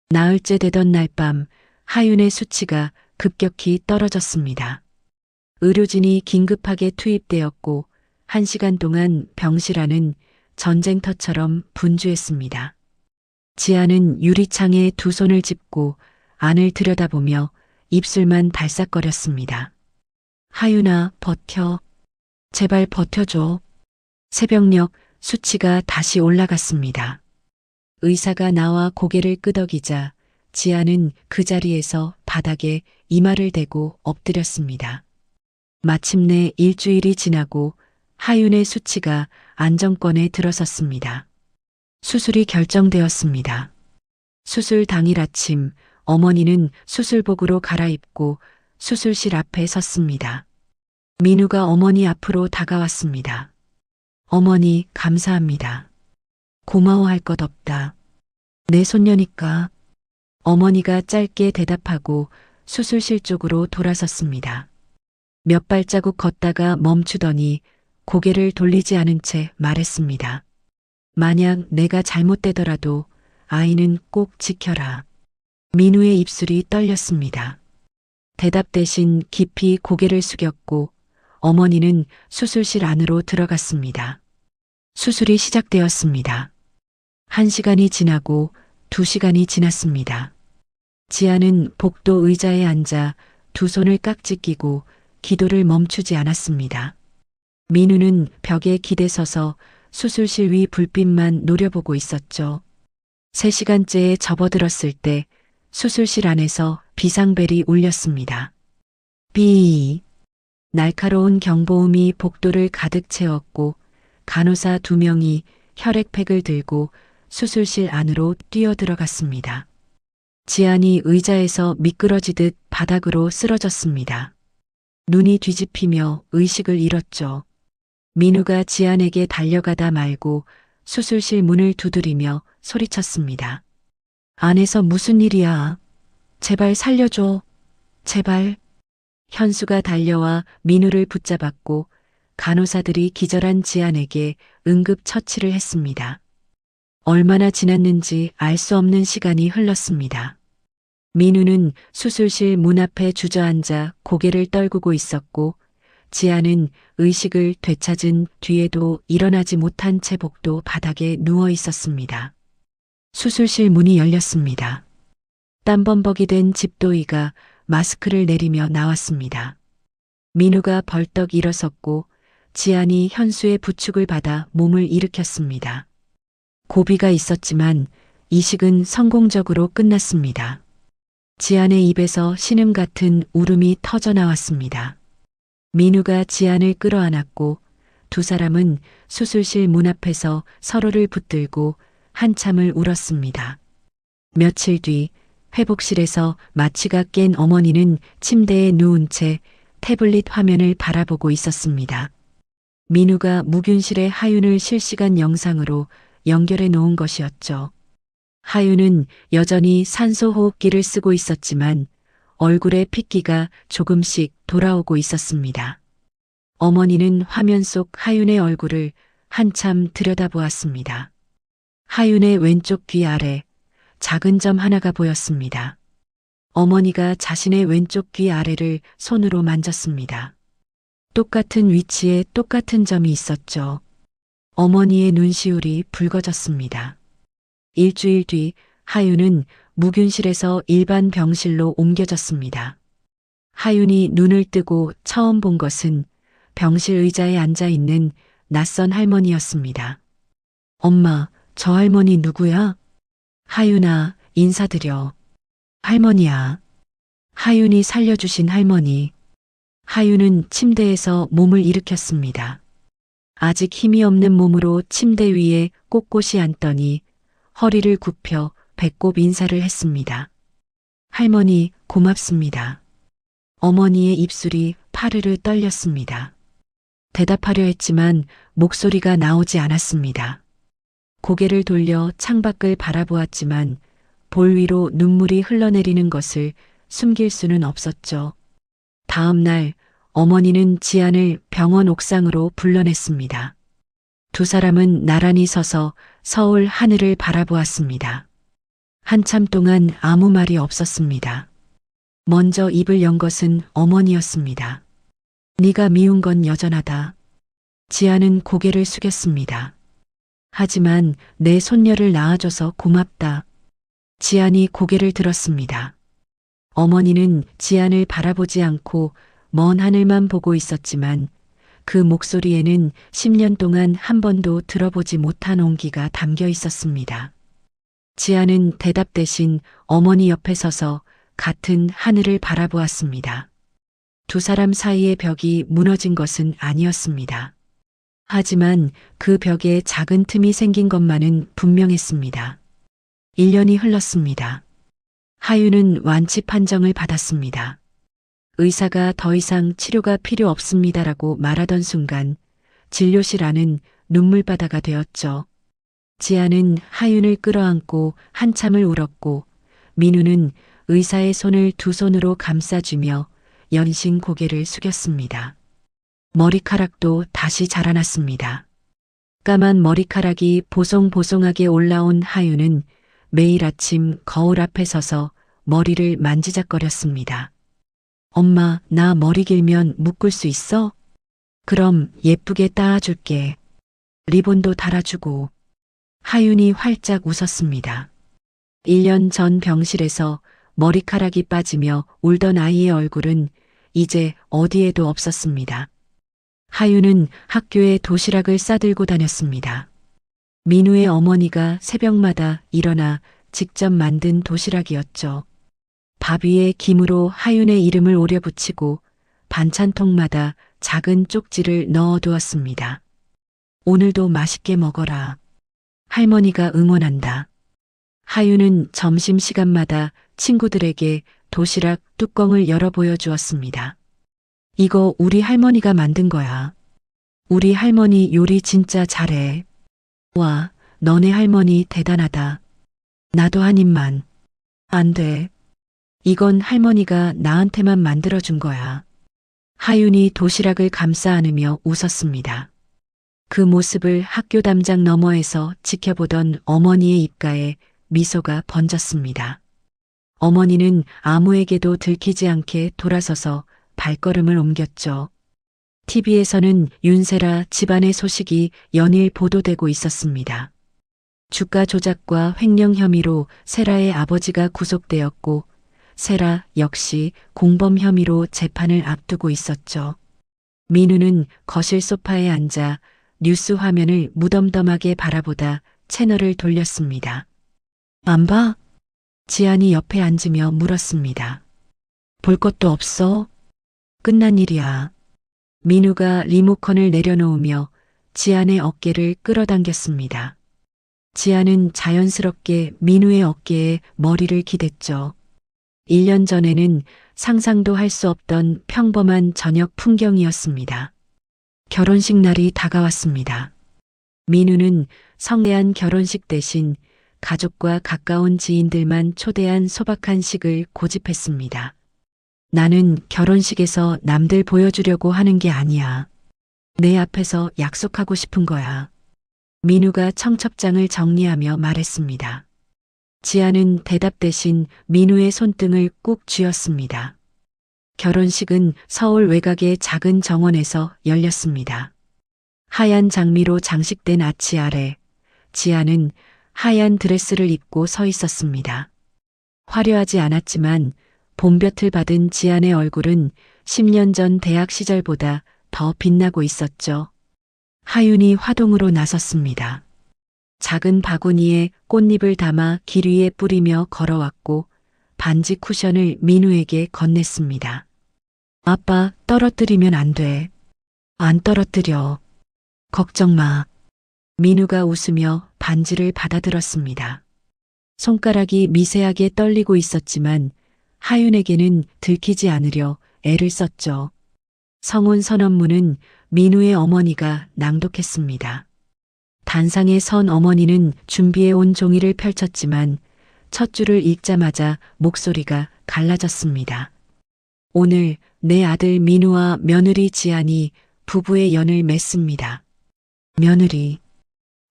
나흘째 되던 날 밤 하윤의 수치가 급격히 떨어졌습니다. 의료진이 긴급하게 투입되었고 1시간 동안 병실 안은 전쟁터처럼 분주했습니다. 지아는 유리창에 두 손을 짚고 안을 들여다보며 입술만 달싹거렸습니다. 하윤아, 버텨. 제발 버텨줘. 새벽녘 수치가 다시 올라갔습니다. 의사가 나와 고개를 끄덕이자 지아는 그 자리에서 바닥에 이마를 대고 엎드렸습니다. 마침내 일주일이 지나고 하윤의 수치가 안정권에 들어섰습니다. 수술이 결정되었습니다. 수술 당일 아침 어머니는 수술복으로 갈아입고 수술실 앞에 섰습니다. 민우가 어머니 앞으로 다가왔습니다. 어머니, 감사합니다. 고마워할 것 없다. 내 손녀니까. 어머니가 짧게 대답하고 수술실 쪽으로 돌아섰습니다. 몇 발자국 걷다가 멈추더니 고개를 돌리지 않은 채 말했습니다. 만약 내가 잘못되더라도 아이는 꼭 지켜라. 민우의 입술이 떨렸습니다. 대답 대신 깊이 고개를 숙였고 어머니는 수술실 안으로 들어갔습니다. 수술이 시작되었습니다. 1시간이 지나고 2시간이 지났습니다. 지아는 복도 의자에 앉아 두 손을 깍지 끼고 기도를 멈추지 않았습니다. 민우는 벽에 기대서서 수술실 위 불빛만 노려보고 있었죠. 3시간째에 접어들었을 때 수술실 안에서 비상벨이 울렸습니다. 삐. 날카로운 경보음이 복도를 가득 채웠고 간호사 2명이 혈액팩을 들고 수술실 안으로 뛰어들어갔습니다. 지안이 의자에서 미끄러지듯 바닥으로 쓰러졌습니다. 눈이 뒤집히며 의식을 잃었죠. 민우가 지안에게 달려가다 말고 수술실 문을 두드리며 소리쳤습니다. 안에서 무슨 일이야? 제발 살려줘. 제발. 현수가 달려와 민우를 붙잡았고 간호사들이 기절한 지안에게 응급 처치를 했습니다. 얼마나 지났는지 알 수 없는 시간이 흘렀습니다. 민우는 수술실 문 앞에 주저앉아 고개를 떨구고 있었고 지아는 의식을 되찾은 뒤에도 일어나지 못한 채 복도 바닥에 누워 있었습니다. 수술실 문이 열렸습니다. 땀범벅이 된 집도이가 마스크를 내리며 나왔습니다. 민우가 벌떡 일어섰고 지안이 현수의 부축을 받아 몸을 일으켰습니다. 고비가 있었지만 이식은 성공적으로 끝났습니다. 지안의 입에서 신음 같은 울음이 터져 나왔습니다. 민우가 지안을 끌어안았고 두 사람은 수술실 문 앞에서 서로를 붙들고 한참을 울었습니다. 며칠 뒤 회복실에서 마취가 깬 어머니는 침대에 누운 채 태블릿 화면을 바라보고 있었습니다. 민우가 무균실의 하윤을 실시간 영상으로 연결해 놓은 것이었죠. 하윤은 여전히 산소호흡기를 쓰고 있었지만 얼굴에 핏기가 조금씩 돌아오고 있었습니다. 어머니는 화면 속 하윤의 얼굴을 한참 들여다보았습니다. 하윤의 왼쪽 귀 아래 작은 점 하나가 보였습니다. 어머니가 자신의 왼쪽 귀 아래를 손으로 만졌습니다. 똑같은 위치에 똑같은 점이 있었죠. 어머니의 눈시울이 붉어졌습니다. 일주일 뒤 하윤은 무균실에서 일반 병실로 옮겨졌습니다. 하윤이 눈을 뜨고 처음 본 것은 병실 의자에 앉아 있는 낯선 할머니였습니다. 엄마, 저 할머니 누구야? 하윤아, 인사드려. 할머니야. 하윤이 살려주신 할머니. 하윤은 침대에서 몸을 일으켰습니다. 아직 힘이 없는 몸으로 침대 위에 꼿꼿이 앉더니 허리를 굽혀 배꼽 인사를 했습니다. 할머니, 고맙습니다. 어머니의 입술이 파르르 떨렸습니다. 대답하려 했지만 목소리가 나오지 않았습니다. 고개를 돌려 창밖을 바라보았지만 볼 위로 눈물이 흘러내리는 것을 숨길 수는 없었죠. 다음 날 어머니는 지안을 병원 옥상으로 불러냈습니다. 두 사람은 나란히 서서 서울 하늘을 바라보았습니다. 한참 동안 아무 말이 없었습니다. 먼저 입을 연 것은 어머니였습니다. 네가 미운 건 여전하다. 지안은 고개를 숙였습니다. 하지만 내 손녀를 낳아줘서 고맙다. 지안이 고개를 들었습니다. 어머니는 지안을 바라보지 않고 먼 하늘만 보고 있었지만 그 목소리에는 10년 동안 한 번도 들어보지 못한 온기가 담겨 있었습니다. 지안은 대답 대신 어머니 옆에 서서 같은 하늘을 바라보았습니다. 두 사람 사이의 벽이 무너진 것은 아니었습니다. 하지만 그 벽에 작은 틈이 생긴 것만은 분명했습니다. 1년이 흘렀습니다. 하윤은 완치 판정을 받았습니다. 의사가 더 이상 치료가 필요 없습니다라고 말하던 순간 진료실 안은 눈물바다가 되었죠. 지아는 하윤을 끌어안고 한참을 울었고 민우는 의사의 손을 두 손으로 감싸주며 연신 고개를 숙였습니다. 머리카락도 다시 자라났습니다. 까만 머리카락이 보송보송하게 올라온 하윤은 매일 아침 거울 앞에 서서 머리를 만지작거렸습니다. 엄마, 나 머리 길면 묶을 수 있어? 그럼 예쁘게 따아줄게. 리본도 달아주고. 하윤이 활짝 웃었습니다. 1년 전 병실에서 머리카락이 빠지며 울던 아이의 얼굴은 이제 어디에도 없었습니다. 하윤은 학교에 도시락을 싸들고 다녔습니다. 민우의 어머니가 새벽마다 일어나 직접 만든 도시락이었죠. 밥 위에 김으로 하윤의 이름을 오려 붙이고 반찬통마다 작은 쪽지를 넣어 두었습니다. 오늘도 맛있게 먹어라. 할머니가 응원한다. 하윤은 점심시간마다 친구들에게 도시락 뚜껑을 열어 보여주었습니다. 이거 우리 할머니가 만든 거야. 우리 할머니 요리 진짜 잘해. 와, 너네 할머니 대단하다. 나도 한 입만. 안 돼. 이건 할머니가 나한테만 만들어준 거야. 하윤이 도시락을 감싸 안으며 웃었습니다. 그 모습을 학교 담장 너머에서 지켜보던 어머니의 입가에 미소가 번졌습니다. 어머니는 아무에게도 들키지 않게 돌아서서 발걸음을 옮겼죠. TV에서는 윤세라 집안의 소식이 연일 보도되고 있었습니다. 주가 조작과 횡령 혐의로 세라의 아버지가 구속되었고 세라 역시 공범 혐의로 재판을 앞두고 있었죠. 민우는 거실 소파에 앉아 뉴스 화면을 무덤덤하게 바라보다 채널을 돌렸습니다. 안 봐? 지안이 옆에 앉으며 물었습니다. 볼 것도 없어? 끝난 일이야. 민우가 리모컨을 내려놓으며 지안의 어깨를 끌어당겼습니다. 지아는 자연스럽게 민우의 어깨에 머리를 기댔죠. 1년 전에는 상상도 할 수 없던 평범한 저녁 풍경이었습니다. 결혼식 날이 다가왔습니다. 민우는 성대한 결혼식 대신 가족과 가까운 지인들만 초대한 소박한 식을 고집했습니다. 나는 결혼식에서 남들 보여주려고 하는 게 아니야. 내 앞에서 약속하고 싶은 거야. 민우가 청첩장을 정리하며 말했습니다. 지아는 대답 대신 민우의 손등을 꾹 쥐었습니다. 결혼식은 서울 외곽의 작은 정원에서 열렸습니다. 하얀 장미로 장식된 아치 아래 지아는 하얀 드레스를 입고 서 있었습니다. 화려하지 않았지만 봄볕을 받은 지안의 얼굴은 10년 전 대학 시절보다 더 빛나고 있었죠. 하윤이 화동으로 나섰습니다. 작은 바구니에 꽃잎을 담아 길 위에 뿌리며 걸어왔고 반지 쿠션을 민우에게 건넸습니다. 아빠, 떨어뜨리면 안 돼. 안 떨어뜨려. 걱정 마. 민우가 웃으며 반지를 받아들었습니다. 손가락이 미세하게 떨리고 있었지만 하윤에게는 들키지 않으려 애를 썼죠. 성혼 선언문은 민우의 어머니가 낭독했습니다. 단상에 선 어머니는 준비해 온 종이를 펼쳤지만 첫 줄을 읽자마자 목소리가 갈라졌습니다. 오늘 내 아들 민우와 며느리 지안이 부부의 연을 맺습니다. 며느리.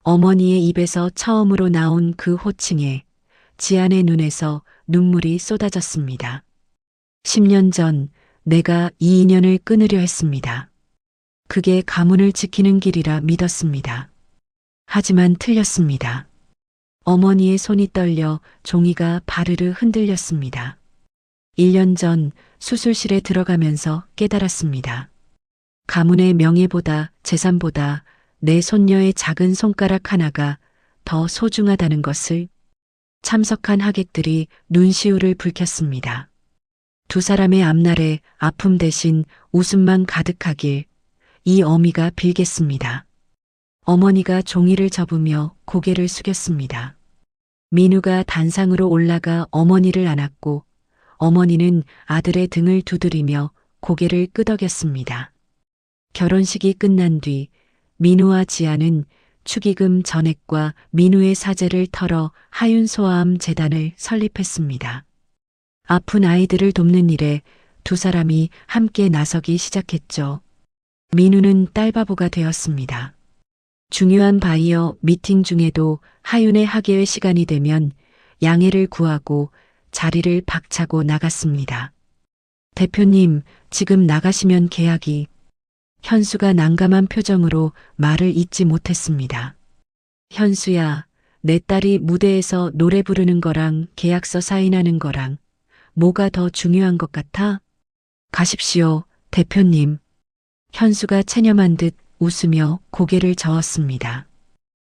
어머니의 입에서 처음으로 나온 그 호칭에 지안의 눈에서 눈물이 쏟아졌습니다. 10년 전 내가 이 인연을 끊으려 했습니다. 그게 가문을 지키는 길이라 믿었습니다. 하지만 틀렸습니다. 어머니의 손이 떨려 종이가 바르르 흔들렸습니다. 1년 전 수술실에 들어가면서 깨달았습니다. 가문의 명예보다 재산보다 내 손녀의 작은 손가락 하나가 더 소중하다는 것을. 참석한 하객들이 눈시울을 붉혔습니다. 두 사람의 앞날에 아픔 대신 웃음만 가득하길 이 어미가 빌겠습니다. 어머니가 종이를 접으며 고개를 숙였습니다. 민우가 단상으로 올라가 어머니를 안았고 어머니는 아들의 등을 두드리며 고개를 끄덕였습니다. 결혼식이 끝난 뒤 민우와 지아는 축의금 전액과 민우의 사재를 털어 하윤소아암 재단을 설립했습니다. 아픈 아이들을 돕는 일에 두 사람이 함께 나서기 시작했죠. 민우는 딸바보가 되었습니다. 중요한 바이어 미팅 중에도 하윤의 학예회 시간이 되면 양해를 구하고 자리를 박차고 나갔습니다. 대표님, 지금 나가시면 계약이. 현수가 난감한 표정으로 말을 잇지 못했습니다. 현수야, 내 딸이 무대에서 노래 부르는 거랑 계약서 사인하는 거랑 뭐가 더 중요한 것 같아? 가십시오, 대표님. 현수가 체념한 듯 웃으며 고개를 저었습니다.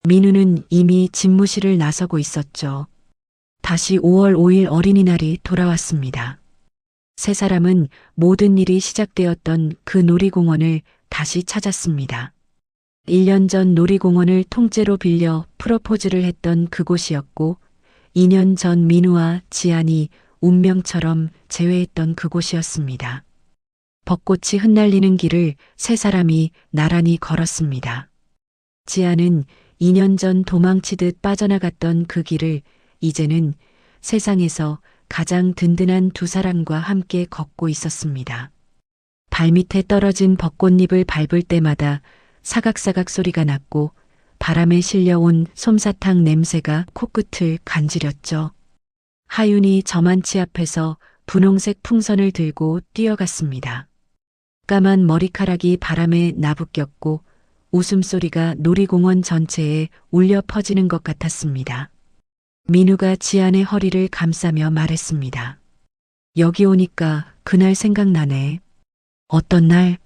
민우는 이미 집무실을 나서고 있었죠. 다시 5월 5일 어린이날이 돌아왔습니다. 세 사람은 모든 일이 시작되었던 그 놀이공원을 다시 찾았습니다. 1년 전 놀이공원을 통째로 빌려 프로포즈를 했던 그곳이었고 2년 전 민우와 지안이 운명처럼 재회했던 그곳이었습니다. 벚꽃이 흩날리는 길을 세 사람이 나란히 걸었습니다. 지안은 2년 전 도망치듯 빠져나갔던 그 길을 이제는 세상에서 가장 든든한 두 사람과 함께 걷고 있었습니다. 발밑에 떨어진 벚꽃잎을 밟을 때마다 사각사각 소리가 났고 바람에 실려온 솜사탕 냄새가 코끝을 간지렸죠. 하윤이 저만치 앞에서 분홍색 풍선을 들고 뛰어갔습니다. 까만 머리카락이 바람에 나부꼈고 웃음소리가 놀이공원 전체에 울려 퍼지는 것 같았습니다. 민우가 지안의 허리를 감싸며 말했습니다. 여기 오니까 그날 생각나네. 어떤 날?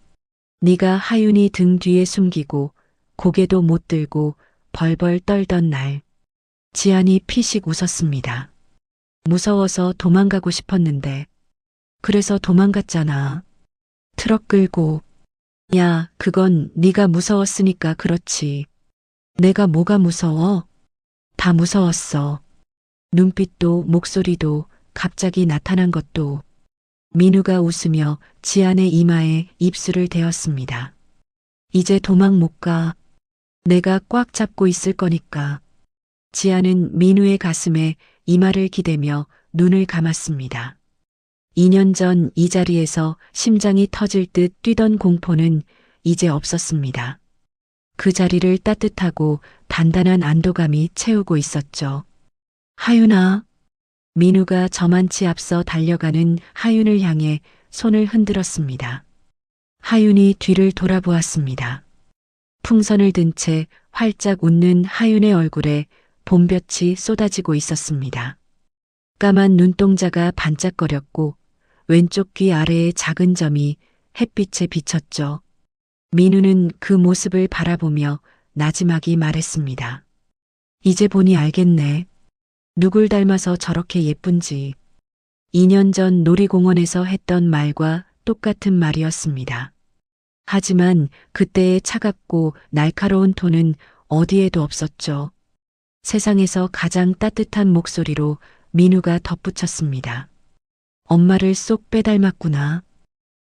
네가 하윤이 등 뒤에 숨기고 고개도 못 들고 벌벌 떨던 날. 지안이 피식 웃었습니다. 무서워서 도망가고 싶었는데. 그래서 도망갔잖아. 트럭 끌고. 야, 그건 네가 무서웠으니까 그렇지. 내가 뭐가 무서워? 다 무서웠어. 눈빛도 목소리도 갑자기 나타난 것도. 민우가 웃으며 지안의 이마에 입술을 대었습니다. 이제 도망 못 가. 내가 꽉 잡고 있을 거니까. 지안은 민우의 가슴에 이마를 기대며 눈을 감았습니다. 2년 전 이 자리에서 심장이 터질 듯 뛰던 공포는 이제 없었습니다. 그 자리를 따뜻하고 단단한 안도감이 채우고 있었죠. 하윤아. 민우가 저만치 앞서 달려가는 하윤을 향해 손을 흔들었습니다. 하윤이 뒤를 돌아보았습니다. 풍선을 든 채 활짝 웃는 하윤의 얼굴에 봄볕이 쏟아지고 있었습니다. 까만 눈동자가 반짝거렸고 왼쪽 귀 아래의 작은 점이 햇빛에 비쳤죠. 민우는 그 모습을 바라보며 나지막이 말했습니다. 이제 보니 알겠네. 누굴 닮아서 저렇게 예쁜지. 2년 전 놀이공원에서 했던 말과 똑같은 말이었습니다. 하지만 그때의 차갑고 날카로운 톤은 어디에도 없었죠. 세상에서 가장 따뜻한 목소리로 민우가 덧붙였습니다. 엄마를 쏙 빼닮았구나.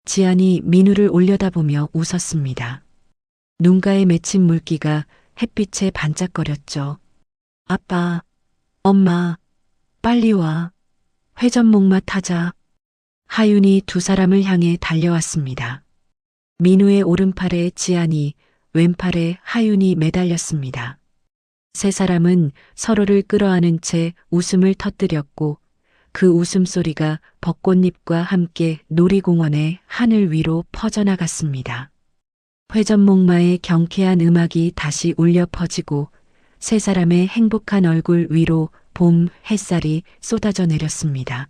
지안이 민우를 올려다보며 웃었습니다. 눈가에 맺힌 물기가 햇빛에 반짝거렸죠. 아빠, 엄마, 빨리 와. 회전목마 타자. 하윤이 두 사람을 향해 달려왔습니다. 민우의 오른팔에 지안이, 왼팔에 하윤이 매달렸습니다. 세 사람은 서로를 끌어안은 채 웃음을 터뜨렸고 그 웃음소리가 벚꽃잎과 함께 놀이공원의 하늘 위로 퍼져나갔습니다. 회전목마의 경쾌한 음악이 다시 울려 퍼지고 세 사람의 행복한 얼굴 위로 봄 햇살이 쏟아져 내렸습니다.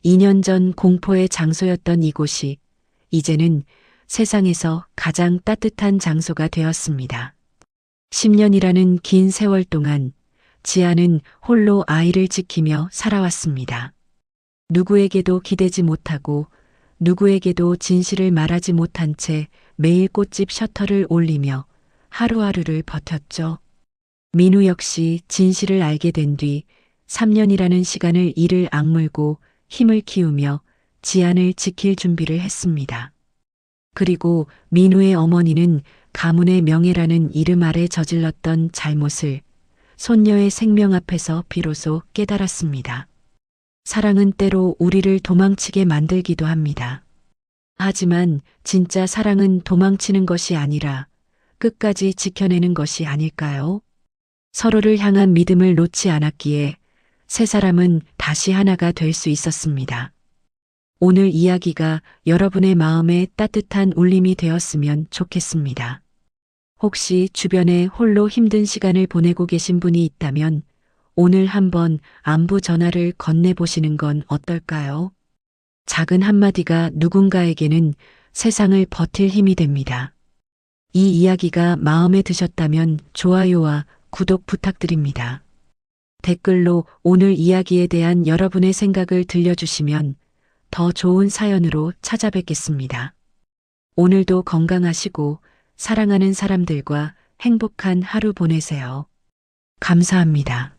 2년 전 공포의 장소였던 이곳이 이제는 세상에서 가장 따뜻한 장소가 되었습니다. 10년이라는 긴 세월 동안 지아는 홀로 아이를 지키며 살아왔습니다. 누구에게도 기대지 못하고 누구에게도 진실을 말하지 못한 채 매일 꽃집 셔터를 올리며 하루하루를 버텼죠. 민우 역시 진실을 알게 된 뒤 3년이라는 시간을 이를 악물고 힘을 키우며 지안을 지킬 준비를 했습니다. 그리고 민우의 어머니는 가문의 명예라는 이름 아래 저질렀던 잘못을 손녀의 생명 앞에서 비로소 깨달았습니다. 사랑은 때로 우리를 도망치게 만들기도 합니다. 하지만 진짜 사랑은 도망치는 것이 아니라 끝까지 지켜내는 것이 아닐까요? 서로를 향한 믿음을 놓지 않았기에 세 사람은 다시 하나가 될 수 있었습니다. 오늘 이야기가 여러분의 마음에 따뜻한 울림이 되었으면 좋겠습니다. 혹시 주변에 홀로 힘든 시간을 보내고 계신 분이 있다면 오늘 한번 안부 전화를 건네보시는 건 어떨까요? 작은 한마디가 누군가에게는 세상을 버틸 힘이 됩니다. 이 이야기가 마음에 드셨다면 좋아요와 구독 부탁드립니다. 댓글로 오늘 이야기에 대한 여러분의 생각을 들려주시면 더 좋은 사연으로 찾아뵙겠습니다. 오늘도 건강하시고 사랑하는 사람들과 행복한 하루 보내세요. 감사합니다.